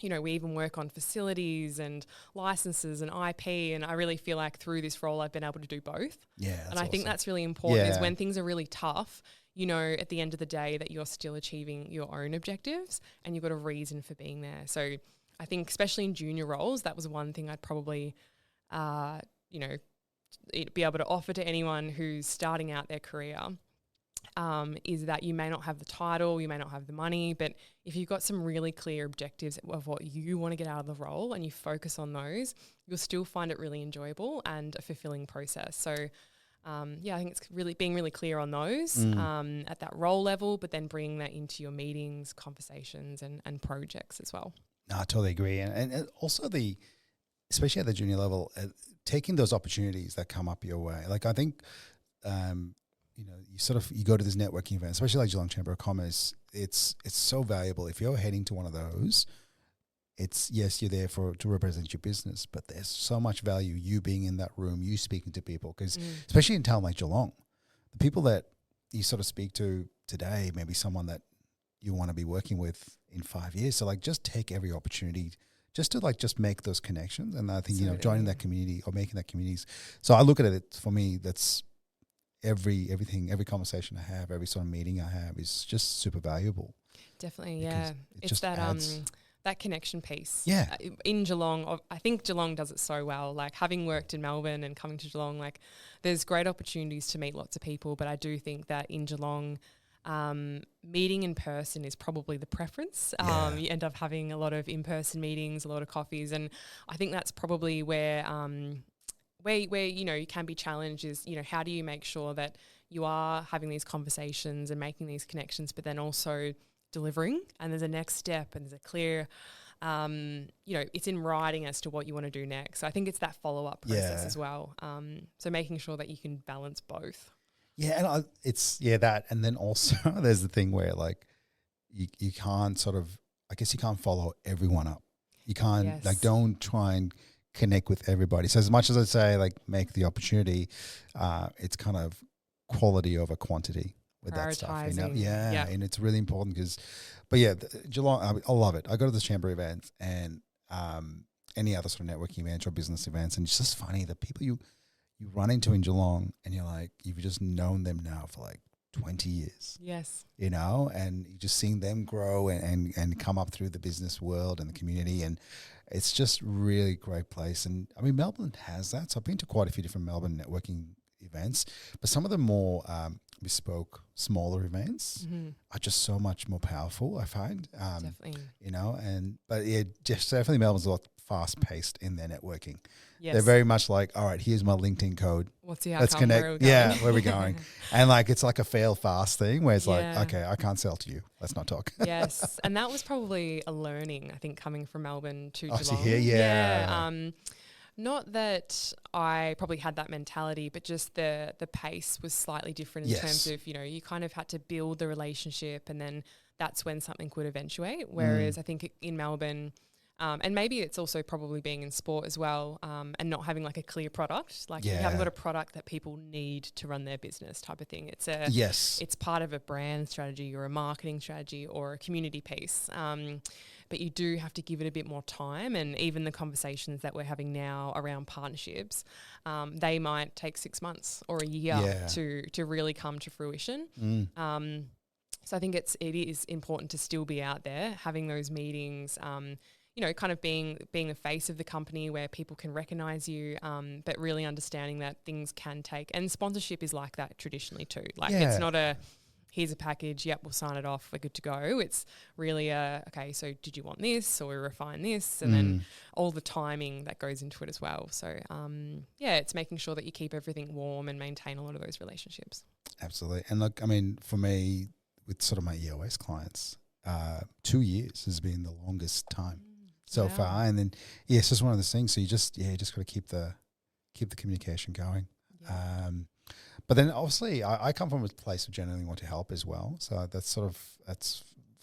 we even work on facilities and licenses and IP, and I really feel like through this role I've been able to do both. Yeah, and I think that's really important, is when things are really tough, at the end of the day that you're still achieving your own objectives and you've got a reason for being there. So I think especially in junior roles, that was one thing I'd probably, be able to offer to anyone who's starting out their career, is that you may not have the title, you may not have the money, but if you've got some really clear objectives of what you want to get out of the role and you focus on those, you'll still find it really enjoyable and a fulfilling process. So I think it's really being really clear on those at that role level, but then bringing that into your meetings, conversations and projects as well. No, I totally agree. And also especially at the junior level, taking those opportunities that come up your way. Like I think, you go to this networking event, especially like Geelong Chamber of Commerce, it's so valuable. If you're heading to one of those, it's, yes, you're there to represent your business, but there's so much value you being in that room, you speaking to people, because especially in town like Geelong, the people that you sort of speak to today, maybe someone that you want to be working with in 5 years. So like just take every opportunity just to just make those connections. And I think, joining that community or making that communities. So I look at it, for me, that's every conversation I have, every sort of meeting I have is just super valuable. Definitely, yeah. It's that that connection piece. Yeah. In Geelong, I think Geelong does it so well. Like having worked in Melbourne and coming to Geelong, like there's great opportunities to meet lots of people, but I do think that in Geelong, meeting in person is probably the preference. You end up having a lot of in-person meetings, a lot of coffees, and I think that's probably where you can be challenged is, how do you make sure that you are having these conversations and making these connections, but then also delivering, and there's a next step and there's a clear, it's in writing as to what you want to do next. So I think it's that follow-up process as well. So making sure that you can balance both. Yeah, and it's that, and then also there's the thing where like you can't you can't follow everyone up. You can't don't try and connect with everybody. So as much as I say make the opportunity, it's kind of quality over quantity with that stuff. And it's really important Geelong, I love it. I go to the chamber events and any other sort of networking events or business events, and it's just funny the people you run into in Geelong, and you're like, you've just known them now for 20 years. Yes. And you're just seeing them grow and come up through the business world and the community, and it's just really great place. And I mean, Melbourne has that. So I've been to quite a few different Melbourne networking events, but some of the more bespoke, smaller events are just so much more powerful, I find. Definitely. Just definitely Melbourne's a lot fast paced in their networking. Yes. They're very much like, all right, here's my LinkedIn code. What's the outcome? Let's connect. Where are we going? And it's like a fail fast thing where it's okay, I can't sell to you. Let's not talk. Yes. And that was probably a learning, I think, coming from Melbourne to Geelong. So here, not that I probably had that mentality, but just the pace was slightly different in terms of, you kind of had to build the relationship, and then that's when something would eventuate. Whereas I think in Melbourne, and maybe it's also probably being in sport as well, and not having a clear product. You haven't got a product that people need to run their business type of thing. It's it's part of a brand strategy or a marketing strategy or a community piece. But you do have to give it a bit more time, and even the conversations that we're having now around partnerships, they might take 6 months or a year to really come to fruition. So I think it is important to still be out there, having those meetings, kind of being the face of the company where people can recognize you, but really understanding that things can take, and sponsorship is like that traditionally too. It's not here's a package, yep, we'll sign it off, we're good to go. It's really okay, so did you want this, or we refine this, and then all the timing that goes into it as well. So it's making sure that you keep everything warm and maintain a lot of those relationships. Absolutely. And look, I mean, for me, with sort of my EOS clients, 2 years has been the longest time so far. And then it's just one of those things. So you just got to keep the communication going. Yeah. But then obviously I come from a place of genuinely want to help as well. So that's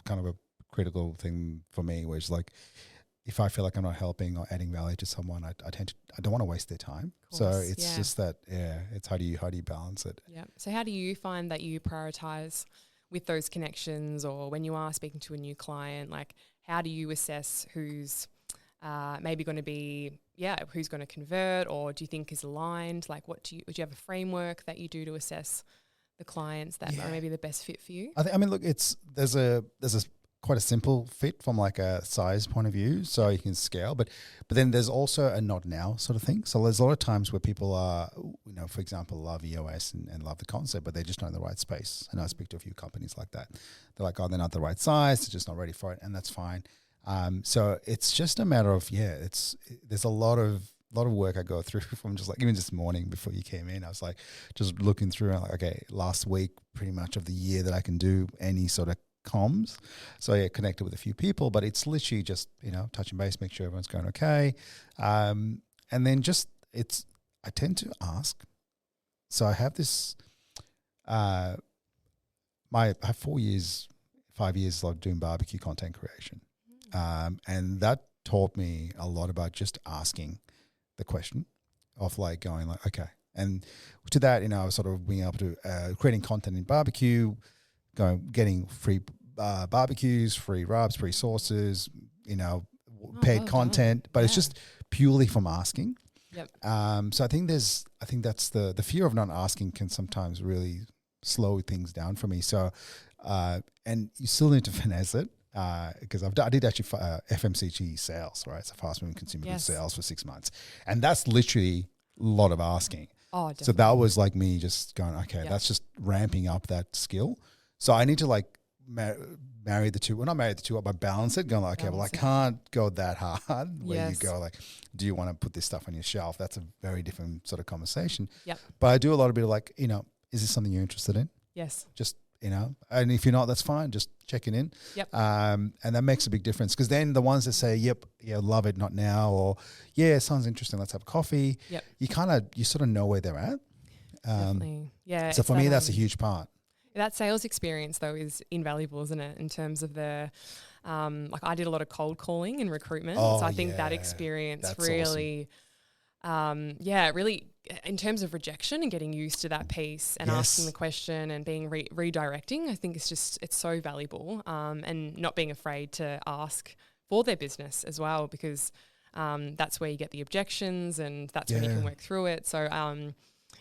kind of a critical thing for me, where it's if I feel like I'm not helping or adding value to someone, I don't want to waste their time. So it's just that, it's how do you balance it? Yeah. So how do you find that you prioritize with those connections, or when you are speaking to a new client, how do you assess who's maybe going to be, who's going to convert, or do you think is aligned? Do you have a framework that you do to assess the clients that are maybe the best fit for you? Look, there's a quite a simple fit from like a size point of view, so you can scale. But then there's also a not now sort of thing. So there's a lot of times where people are, for example, love EOS and love the concept, but they're just not in the right space. And I speak to a few companies like that. They're like, oh, they're not the right size. They're just not ready for it, and that's fine. So it's just a matter of there's a lot of work I go through from just like even this morning before you came in. I was like just looking through and like, okay, last week pretty much of the year that I can do any sort of comms. So yeah, connected with a few people, but it's literally just, touching base, make sure everyone's going okay. And then I tend to ask. So I have this, I have 5 years of doing barbecue content creation. And that taught me a lot about just asking the question of like going like, okay. And to that, I was sort of being able to, creating content in barbecue, getting free barbecues, free rubs, free sauces, paid content, but it's just purely from asking. Yep. So I think that's the fear of not asking can sometimes really slow things down for me. So, and you still need to finesse it. Because I did actually FMCG sales, right? So fast moving consumer goods sales for 6 months. And that's literally a lot of asking. Oh, definitely. So that was like me just going, okay, that's just ramping up that skill. So I need to like marry the two. Well, not marry the two up, but balance it. Going like, okay, well, I can't go that hard where you go like, do you want to put this stuff on your shelf? That's a very different sort of conversation. Yep. But I do a lot of bit of like, is this something you're interested in? Yes. Just, and if you're not, that's fine. Just checking in. Yep. And that makes a big difference because then the ones that say, yep, yeah, love it, not now, or yeah, sounds interesting, let's have coffee. Yep. You sort of know where they're at. Definitely. Yeah. So for me, that's a huge part. That sales experience though is invaluable, isn't it? In terms of the, like I did a lot of cold calling and recruitment. So I think that experience really, awesome. Really in terms of rejection and getting used to that piece and asking the question and being redirecting, I think it's so valuable. And not being afraid to ask for their business as well, because that's where you get the objections and that's when you can work through it. So,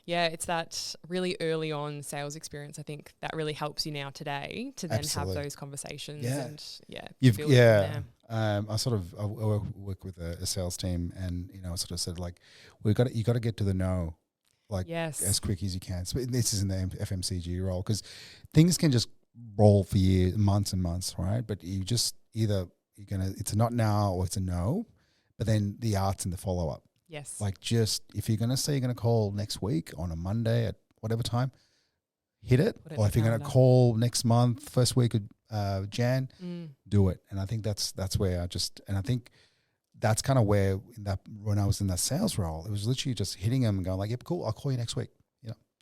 it's that really early on sales experience. I think that really helps you now today to then have those conversations and build from there. I work with a sales team, and I sort of said like, you got to get to the no, like as quick as you can. So this is in the FMCG role because things can just roll for years, months and months, right? But you just it's a not now or it's a no, but then the art's in the follow up. Yes. Like just if you're going to say you're going to call next week on a Monday at whatever time, hit it. Or if you're going to call next month, first week of Jan, do it. And I think that's where I think that's kind of where when I was in that sales role, it was literally just hitting them and going like, yep, cool, I'll call you next week.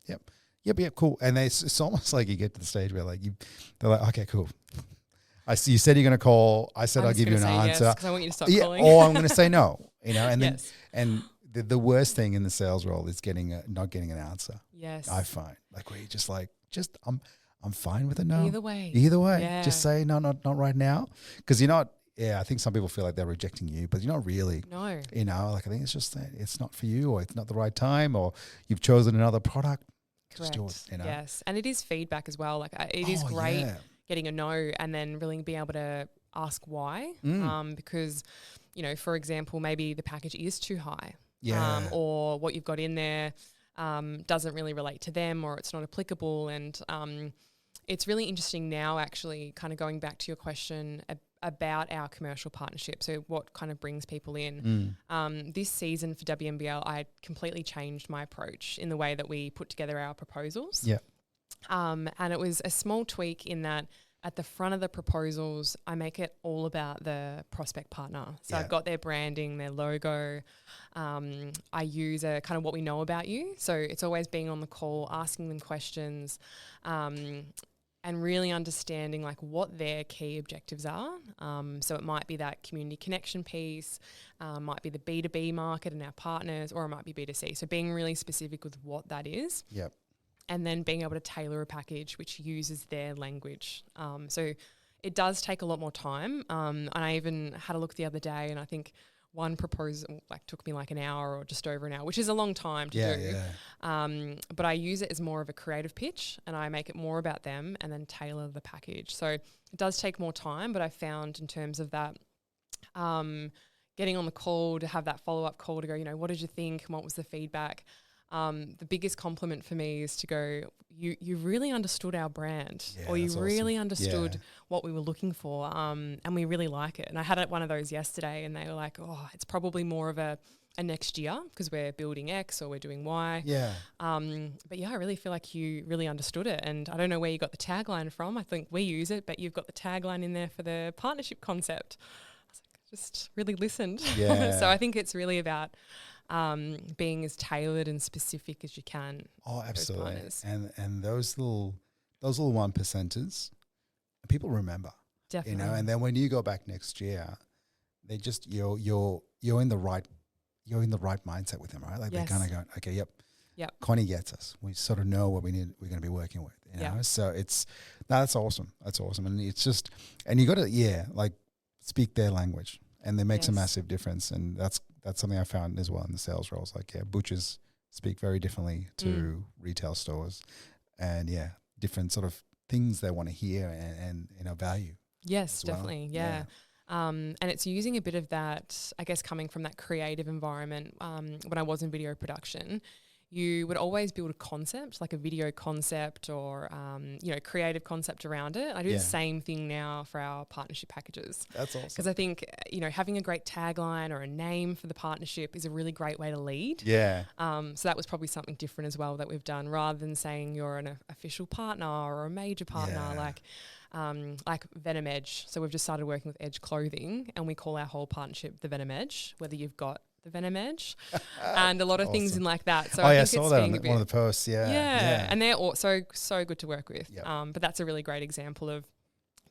Yep, cool. And it's almost like you get to the stage where like they're like, okay, cool. I see you said you're going to call. I said I'll give you an answer. Yes, because I want you to stop calling. Or I'm going to say no. And then the worst thing in the sales role is not getting an answer. Yes, I find like where you just I'm fine with a no. Either way, just say no, not right now, because you're not. Yeah, I think some people feel like they're rejecting you, but you're not really. No, like I think it's just that it's not for you, or it's not the right time, or you've chosen another product. Correct. Just do it. Yes, and it is feedback as well. Like it is great. Yeah. Getting a no and then really being able to ask why, because, for example, maybe the package is too high or what you've got in there doesn't really relate to them or it's not applicable. And it's really interesting now actually kind of going back to your question about our commercial partnership, so what kind of brings people in. This season for WMBL, I completely changed my approach in the way that we put together our proposals. Yeah. And it was a small tweak in that at the front of the proposals, I make it all about the prospect partner. So I've got their branding, their logo. I use a kind of what we know about you. So it's always being on the call, asking them questions, and really understanding like what their key objectives are. So it might be that community connection piece, might be the B2B market and our partners, or it might be B2C. So being really specific with what that is. Yep. And then being able to tailor a package which uses their language. So it does take a lot more time. And I even had a look the other day, and I think one proposal like took me like an hour or just over an hour, which is a long time to do. Yeah. But I use it as more of a creative pitch, and I make it more about them and then tailor the package. So it does take more time, but I found in terms of that, getting on the call to have that follow-up call to go, what did you think? What was the feedback? The biggest compliment for me is to go, you really understood our brand, Yeah, or you that's really awesome. understood Yeah. what we were looking for, and we really like it. And I had one of those yesterday, and they were like, oh, it's probably more of a next year because we're building X or we're doing Y. Yeah. But yeah, I really feel like you really understood it. And I don't know where you got the tagline from. I think we use it, but you've got the tagline in there for the partnership concept. I was like, just really listened. Yeah. So I think it's really about being as tailored and specific as you can. Oh, those absolutely. partners. And those little 1%ers, people remember. Definitely. And then when you go back next year, they just you're in the right mindset with them, right? Like Yes. they're kind of going, okay, yep. Connie gets us. We sort of know what we're going to be working with, know? So that's awesome. That's awesome. And it's just, and you got to, like speak their language, and that makes a massive difference. And that's something I found as well in the sales roles. Like, butchers speak very differently to retail stores, and different sort of things they want to hear and value. Yes, well. definitely. Yeah. And it's using a bit of that, I guess, coming from that creative environment. When I was in video production, you would always build a concept, like a video concept or, creative concept around it. I do the same thing now for our partnership packages. That's awesome. Because I think, having a great tagline or a name for the partnership is a really great way to lead. Yeah. So that was probably something different as well that we've done, rather than saying you're an official partner or a major partner, like Venom Edge. So we've just started working with Edge Clothing, and we call our whole partnership the Venom Edge, whether you've got the Venom Edge and a lot of things in like that. So I saw that on one of the posts. Yeah. And they're so good to work with. Yep. But that's a really great example of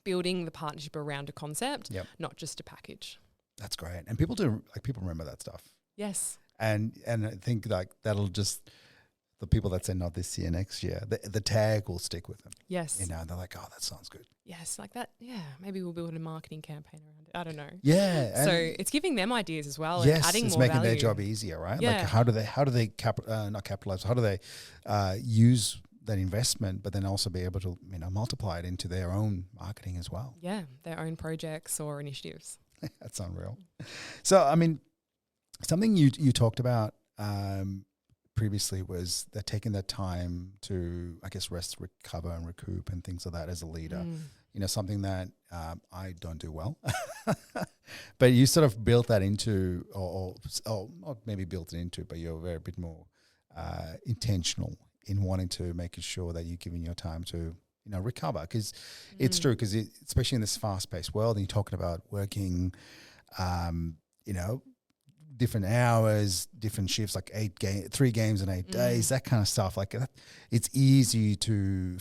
building the partnership around a concept, not just a package. That's great. And people remember that stuff. Yes. And I think like that'll just, the people that say not this year, next year, the tag will stick with them. Yes. They're like, oh, that sounds good. Yes, like that. Yeah, maybe we'll build a marketing campaign around it. I don't know. Yeah. So it's giving them ideas as well, yes, and adding it's more making value. their job easier, right? Yeah. Like how do they not capitalize? How do they use that investment, but then also be able to multiply it into their own marketing as well? Yeah, their own projects or initiatives. That's unreal. So I mean, something you talked about previously was that taking that time to, I guess, rest, recover, and recoup, and things like that as a leader. Something that I don't do well, but you sort of built that into, or not maybe built it into, but you're a bit more intentional in wanting to making sure that you're giving your time to recover, because it's true, because especially in this fast-paced world, and you're talking about working, different hours, different shifts, like 3 games in 8 days, that kind of stuff. Like that, it's easy to,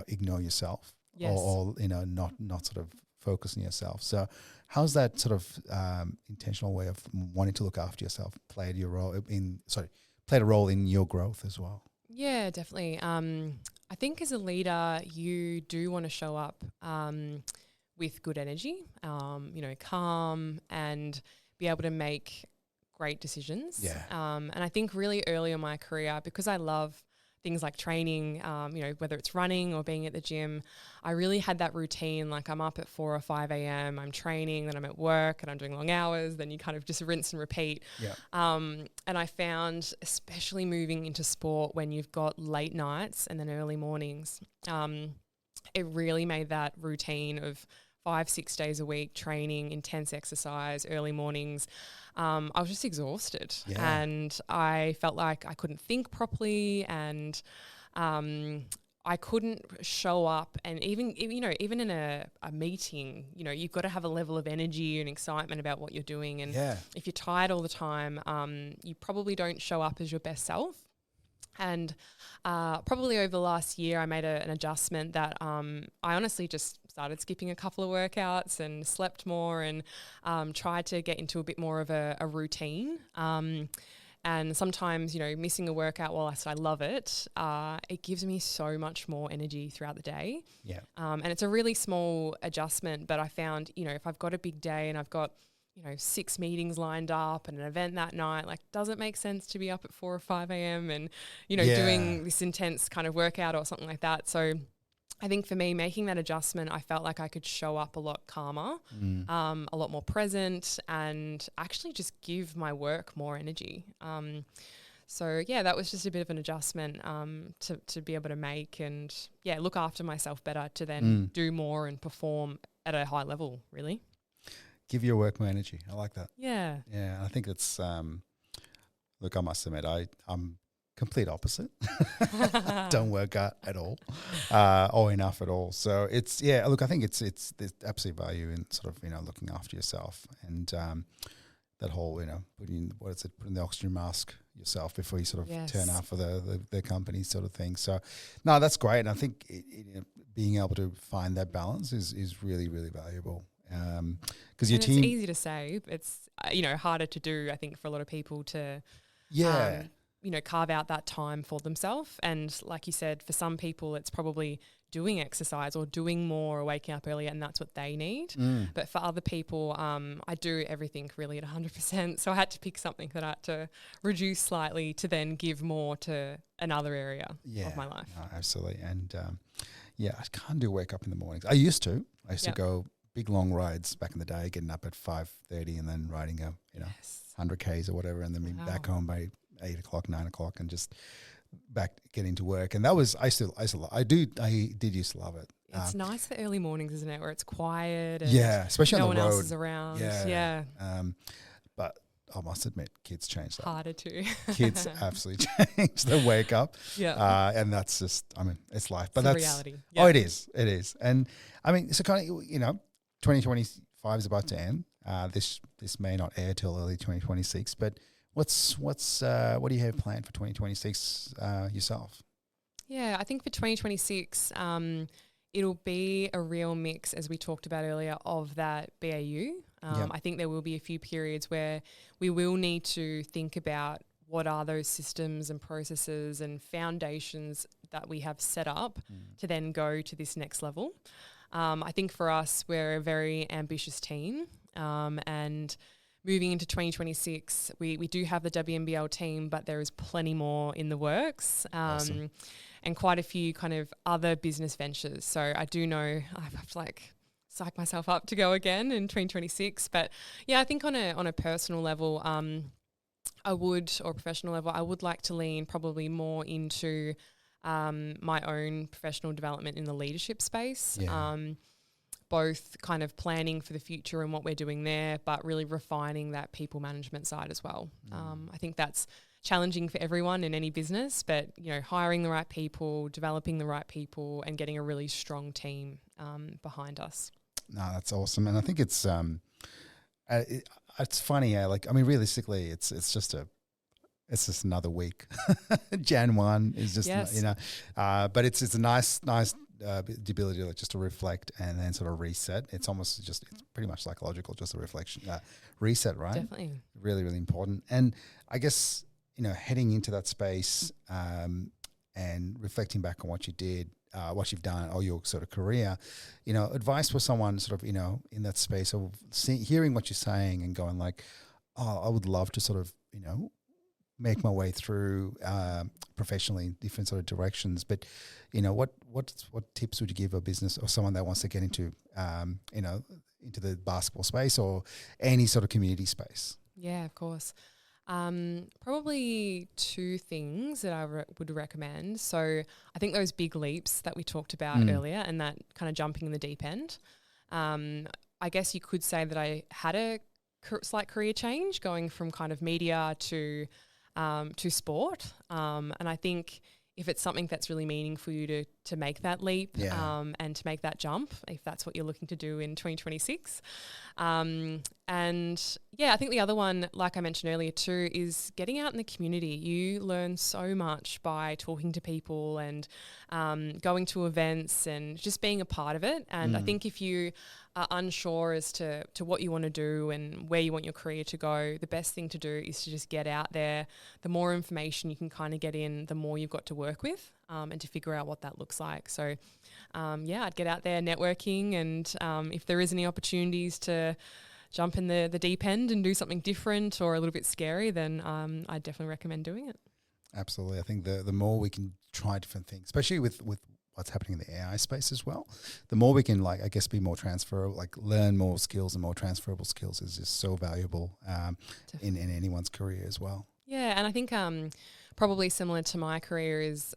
ignore yourself, or not sort of focus on yourself. So, how's that sort of intentional way of wanting to look after yourself played a role in your growth as well? Yeah, definitely. I think as a leader, you do want to show up with good energy, calm, and be able to make great decisions. Yeah. And I think really early in my career, because I love things like training, whether it's running or being at the gym, I really had that routine. Like I'm up at 4 or 5 a.m, I'm training, then I'm at work and I'm doing long hours, then you kind of just rinse and repeat. Yeah. And I found, especially moving into sport when you've got late nights and then early mornings, it really made that routine of 5-6 days a week, training, intense exercise, early mornings. I was just exhausted, and I felt like I couldn't think properly, and I couldn't show up. And even in a meeting, you've got to have a level of energy and excitement about what you're doing. And if you're tired all the time, you probably don't show up as your best self. And probably over the last year, I made an adjustment that I honestly just started skipping a couple of workouts and slept more, and tried to get into a bit more of a routine. And sometimes, missing a workout whilst I love it, it gives me so much more energy throughout the day. Yeah. And it's a really small adjustment, but I found, if I've got a big day and I've got 6 meetings lined up and an event that night. Like, does it make sense to be up at 4 or 5 a.m. and, doing this intense kind of workout or something like that? So I think for me, making that adjustment, I felt like I could show up a lot calmer, a lot more present, and actually just give my work more energy. So yeah, that was just a bit of an adjustment to be able to make and look after myself better to then do more and perform at a high level, really. Give your work more energy. I like that. Yeah. Yeah, I think it's, look, I must admit, I'm complete opposite. Don't work out at all or enough at all. So it's, look, I think it's there's absolute value in sort of, looking after yourself and that whole, putting the oxygen mask yourself before you sort of turn out for the company sort of thing. So, no, that's great. And I think being able to find that balance is really, really valuable. Because your team, it's easy to say. It's, harder to do, I think, for a lot of people to, carve out that time for themselves. And like you said, for some people, it's probably doing exercise or doing more or waking up earlier, and that's what they need. But for other people, I do everything really at 100%. So I had to pick something that I had to reduce slightly to then give more to another area of my life. No, absolutely. And I can't do wake up in the mornings. I used to go big long rides back in the day, getting up at 5:30 and then riding 100 Ks or whatever, and then being back home by 8 o'clock, 9 o'clock, and just back getting to work. And that was I did used to love it. It's nice the early mornings, isn't it, where it's quiet and especially no on the one road. else is around. But I must admit, kids change that. Harder to. Kids absolutely change the wake up. Yeah. And that's just, it's life. But it's that's reality. Yeah. Oh, it is. It is. And so kind of, 2025 is about to end. This may not air till early 2026, but what do you have planned for 2026 yourself? Yeah, I think for 2026, it'll be a real mix, as we talked about earlier, of that BAU. I think there will be a few periods where we will need to think about what are those systems and processes and foundations that we have set up to then go to this next level. I think for us, we're a very ambitious team, and moving into 2026, we do have the WNBL team, but there is plenty more in the works, Awesome. and quite a few kind of other business ventures. So I do know I have to psych myself up to go again in 2026. But yeah, I think on a personal level, professional level, I would like to lean probably more into my own professional development in the leadership space. Both kind of planning for the future and what we're doing there, but really refining that people management side as well. I think that's challenging for everyone in any business, but hiring the right people, developing the right people, and getting a really strong team behind us. No, that's awesome. And I think it's funny. Realistically, it's just another week. Jan 1 is just, but it's a nice the ability to just to reflect and then sort of reset. It's pretty much psychological, just a reflection, reset, right? Definitely. Really, really important. And I guess, heading into that space and reflecting back on what you did, what you've done, or your sort of career, advice for someone sort of, in that space of hearing what you're saying and going like, oh, I would love to sort of, make my way through professionally in different sort of directions. But, what tips would you give a business or someone that wants to get into, into the basketball space or any sort of community space? Yeah, of course. Probably 2 things that I would recommend. So I think those big leaps that we talked about earlier and that kind of jumping in the deep end. I guess you could say that I had a slight career change going from kind of media to sport. And I think if it's something that's really meaningful for you to make that leap and to make that jump, if that's what you're looking to do in 2026. And yeah, I think the other one, like I mentioned earlier too, is getting out in the community. You learn so much by talking to people and going to events and just being a part of it. And I think if you are unsure as to what you want to do and where you want your career to go, the best thing to do is to just get out there. The more information you can kind of get in, the more you've got to work with and to figure out what that looks like. So I'd get out there networking, and if there is any opportunities to jump in the deep end and do something different or a little bit scary, then I definitely recommend doing it. Absolutely. I think the more we can try different things, especially with what's happening in the AI space as well, the more we can, like, I guess, be more transferable, like learn more skills and more transferable skills is just so valuable in anyone's career as well. Yeah, and I think probably similar to my career is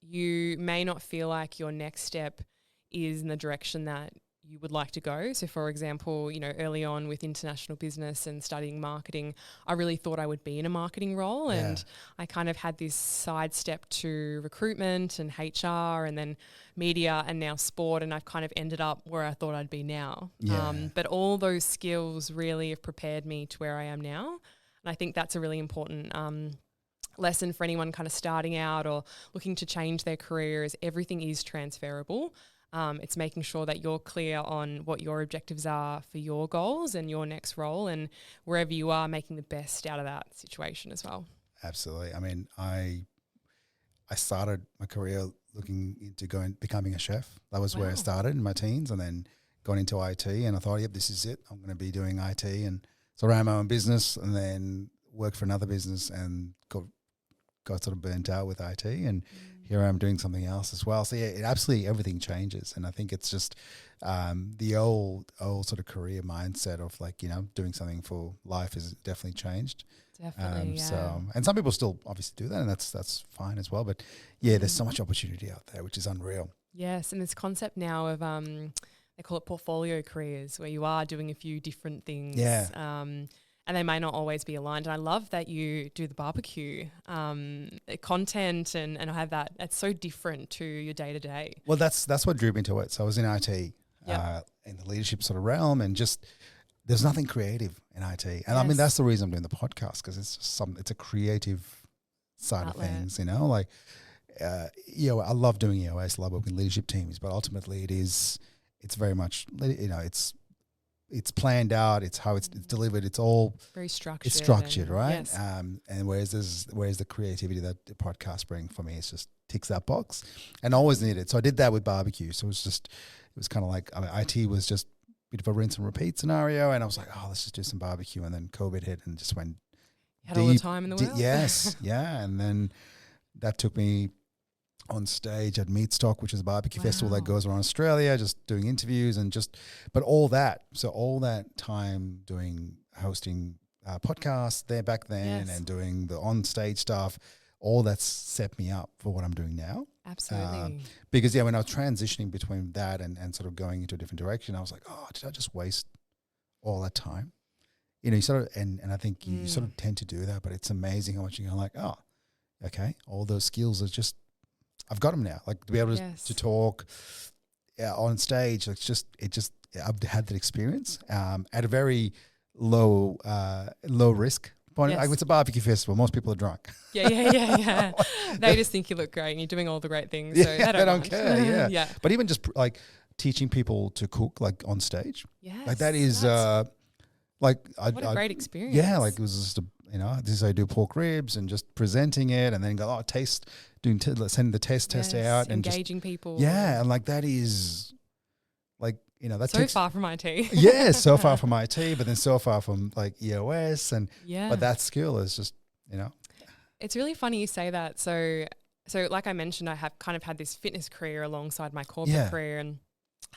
you may not feel like your next step is in the direction that you would like to go. So for example, early on with international business and studying marketing, I really thought I would be in a marketing role, and I kind of had this sidestep to recruitment and HR and then media and now sport, and I've kind of ended up where I thought I'd be now. But all those skills really have prepared me to where I am now. And I think that's a really important lesson for anyone kind of starting out or looking to change their career is everything is transferable. It's making sure that you're clear on what your objectives are for your goals and your next role, and wherever you are, making the best out of that situation as well. Absolutely. I mean, I started my career looking into becoming a chef. That was where I started in my teens, and then got into IT, and I thought, yep, this is it. I'm going to be doing IT, and so I ran my own business and then worked for another business and got sort of burnt out with IT, and here I am doing something else as well. So yeah, it absolutely, everything changes. And I think it's just the old sort of career mindset of like, doing something for life has definitely changed. Definitely, yeah. So, and some people still obviously do that, and that's fine as well. But yeah, there's so much opportunity out there, which is unreal. Yes, and this concept now of they call it portfolio careers, where you are doing a few different things. Yeah. And they may not always be aligned. And I love that you do the barbecue content and I have that. It's so different to your day-to-day. Well, that's what drew me into it. So I was in IT in the leadership sort of realm, and just there's nothing creative in IT. And I mean, that's the reason I'm doing the podcast, because it's just it's a creative side of things, like, I love doing EOS, I love working with leadership teams, but ultimately it's very much, it's planned out. It's how it's delivered. It's all very structured. It's structured, right? Yes. And whereas the creativity that the podcast bring for me, it's just ticks that box, and always needed. So I did that with barbecue. So it was kind of like, IT was just a bit of a rinse and repeat scenario, and I was like, oh, let's just do some barbecue, and then COVID hit and just went. Had all the time in the world. Yes, yeah, and then that took me on stage at Meat Stock, which is a barbecue festival that goes around Australia, just doing interviews but all that time hosting podcasts there back then and doing the on stage stuff, all that's set me up for what I'm doing now. Absolutely. Because when I was transitioning between that and sort of going into a different direction, I was like, oh, did I just waste all that time? You sort of, and I think you sort of tend to do that, but it's amazing how much you go like, oh, okay, all those skills are just, I've got them now. Like to be able to talk on stage, I've had that experience at a very low risk point. Like it's a barbecue festival. Most people are drunk. Yeah. They just think you look great and you're doing all the great things. So they don't care. Yeah. But even just like teaching people to cook like on stage. Yes. Like that is what a great experience. Yeah. Like it was just this is how I do pork ribs, and just presenting it, and then go, sending the test out, and engaging people. Yeah, and like that is like that's so far from IT. Yeah, so far from IT, but then so far from like EOS, and but that skill is just It's really funny you say that. So like I mentioned, I have kind of had this fitness career alongside my corporate career, and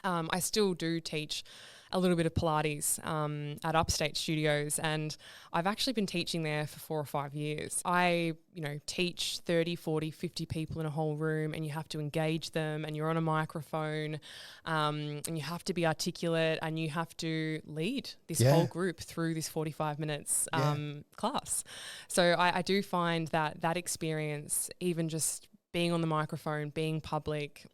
I still do teach a little bit of Pilates at Upstate Studios, and I've actually been teaching there for 4 or 5 years. I, teach 30, 40, 50 people in a whole room, and you have to engage them, and you're on a microphone, and you have to be articulate, and you have to lead this whole group through this 45 minutes class. So I do find that experience, even just being on the microphone, being public,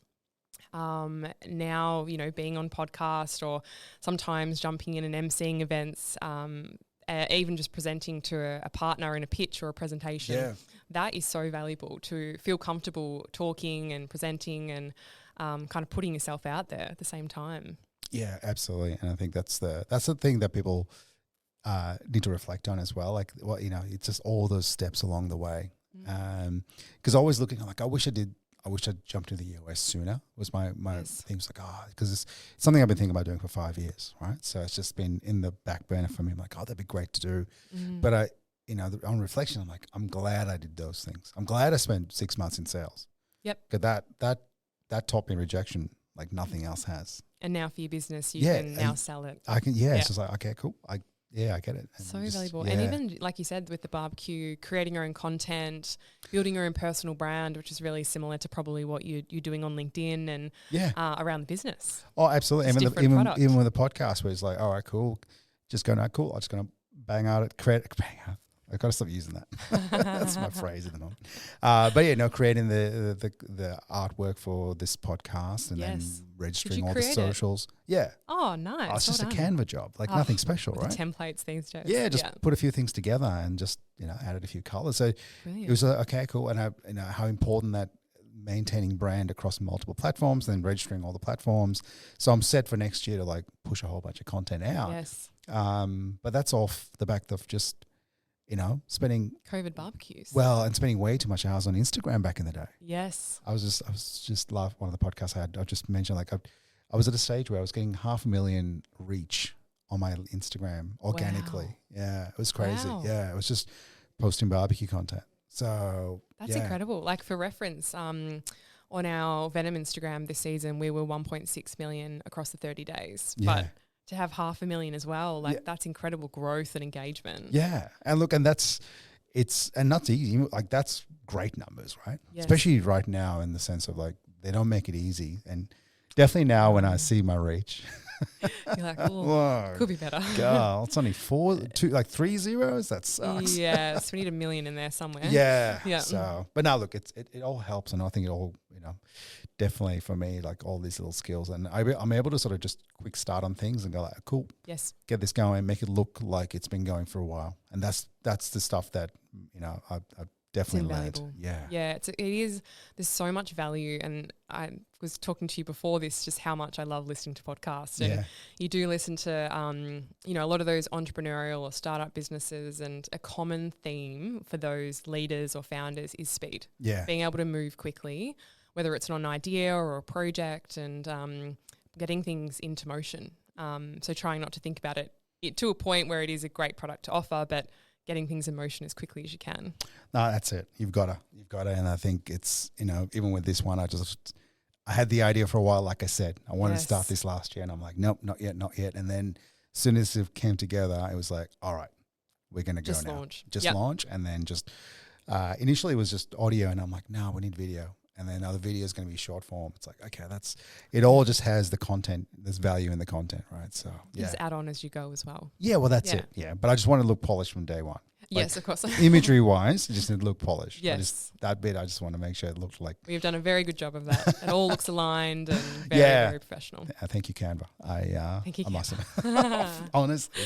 now, being on podcast, or sometimes jumping in and emceeing events, even just presenting to a partner in a pitch or a presentation, that is so valuable to feel comfortable talking and presenting and kind of putting yourself out there at the same time. Yeah, absolutely. And I think that's the thing that people need to reflect on as well. Like, it's just all those steps along the way. Because always looking like, I wish I I wish I'd jumped into the US sooner. Was my Yes. thing. Was like, because it's something I've been thinking about doing for 5 years, right? So it's just been in the back burner for me. I'm like, that'd be great to do. But on reflection, I'm like, I'm glad I did those things. I'm glad I spent 6 months in sales. Yep. Because that taught me rejection like nothing else has. And now for your business, you can now sell it. I can, it's just like, okay, cool. I get it. And So valuable. And even, like you said, with the barbecue, creating your own content, building your own personal brand, which is really similar to probably what you're doing on LinkedIn and around the business. Oh, absolutely. It's Even with the podcast where it's like, all right, cool. Just going out, cool. I'm just going to bang out. I've got to stop using that. That's my phrase at the moment. But creating the artwork for this podcast and then registering all the socials. Yeah. Oh, nice. Oh, it's just a Canva job, like nothing special, right? The templates these days. Yeah, just put a few things together and just added a few colors. So Brilliant. it was okay, cool, and how important that maintaining brand across multiple platforms, then registering all the platforms. So I'm set for next year to like push a whole bunch of content out. Yes. But that's off the back of just spending COVID barbecues. and spending way too much hours on Instagram back in the day. Yes. I was just one of the podcasts I just mentioned, like I was at a stage where I was getting 500,000 reach on my Instagram organically. Wow. Yeah, it was crazy. Wow. Yeah, it was just posting barbecue content. So that's incredible. Like for reference, on our Venom Instagram this season, we were 1.6 million across the 30 days. Yeah. But to have 500,000 as well, that's incredible growth and engagement. Yeah. And look, and that's easy. Like that's great numbers, right? Yes. Especially right now in the sense of like, they don't make it easy. And definitely now when I see my reach, you're like, oh, could be better. God, it's only 3 zeros. That sucks. Yes. We need 1 million in there somewhere. Yeah. Yeah. So, but now look, it all helps. And I think it all, definitely for me, like all these little skills, and I'm able to sort of just quick start on things and go like, cool, yes, get this going, make it look like it's been going for a while, and that's the stuff that I've definitely learned. Yeah, it is. There's so much value, and I was talking to you before this, just how much I love listening to podcasts, and you do listen to a lot of those entrepreneurial or startup businesses, and a common theme for those leaders or founders is speed. Yeah, being able to move quickly, whether it's on an idea or a project, and getting things into motion. So trying not to think about it to a point where it is a great product to offer, but getting things in motion as quickly as you can. No, that's it. You've got to. And I think it's, even with this one, I had the idea for a while. Like I said, I wanted to start this last year, and I'm like, nope, not yet. And then as soon as it came together, it was like, all right, we're going to go now. Launch. And then initially it was just audio, and I'm like, no, we need video. And then other video is going to be short form. It's like, okay, it all just has the content. There's value in the content, right? So just add on as you go as well. Yeah, well, that's it. Yeah, but I just want to look polished from day one. Yes, of course. Imagery wise, it just need to look polished. Yes. That bit, I just want to make sure it looks like. We've done a very good job of that. It all looks aligned and very professional. Thank you, Canva. Thank you, I must admit. Honestly,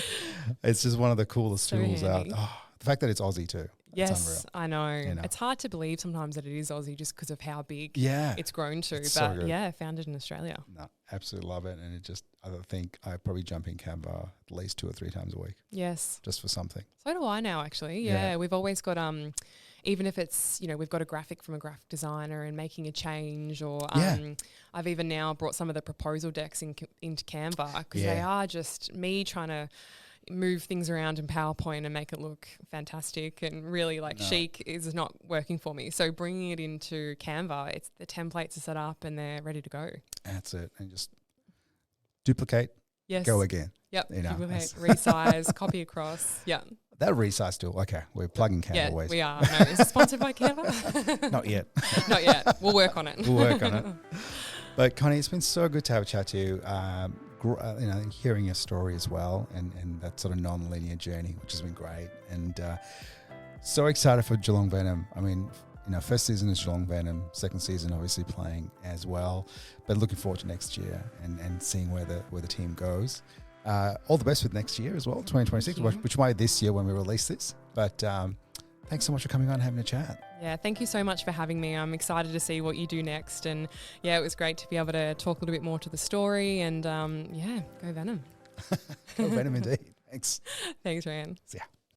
it's just one of the coolest tools out. Oh, the fact that it's Aussie too. Yes, I know. It's hard to believe sometimes that it is Aussie just because of how big it's grown to. It's but so founded in Australia. No, absolutely love it. And I think I probably jump in Canva at least 2 or 3 times a week. Yes. Just for something. So do I now, actually. Yeah. We've always got, even if it's, we've got a graphic from a graphic designer and making a change, or I've even now brought some of the proposal decks into Canva because they are just me trying to move things around in PowerPoint and make it look fantastic and really chic is not working for me. So bringing it into Canva, it's the templates are set up and they're ready to go. That's it. And just duplicate, go again. Yep. Duplicate, resize, copy across. Yeah. That resize tool. Okay. We're plugging Canva ways. We are. No, is it sponsored by Canva? Not yet. Not yet. We'll work on it. But Connie, it's been so good to have a chat to you. Hearing your story as well, and that sort of non-linear journey, which has been great, and so excited for Geelong Venom. I mean, first season is Geelong Venom, second season obviously playing as well, but looking forward to next year and seeing where the team goes. All the best with next year as well, 2026, which might be this year when we release this. But thanks so much for coming on and having a chat. Yeah, thank you so much for having me. I'm excited to see what you do next. And it was great to be able to talk a little bit more to the story and go Venom. Go Venom indeed. Thanks. Thanks, Ryan. See ya.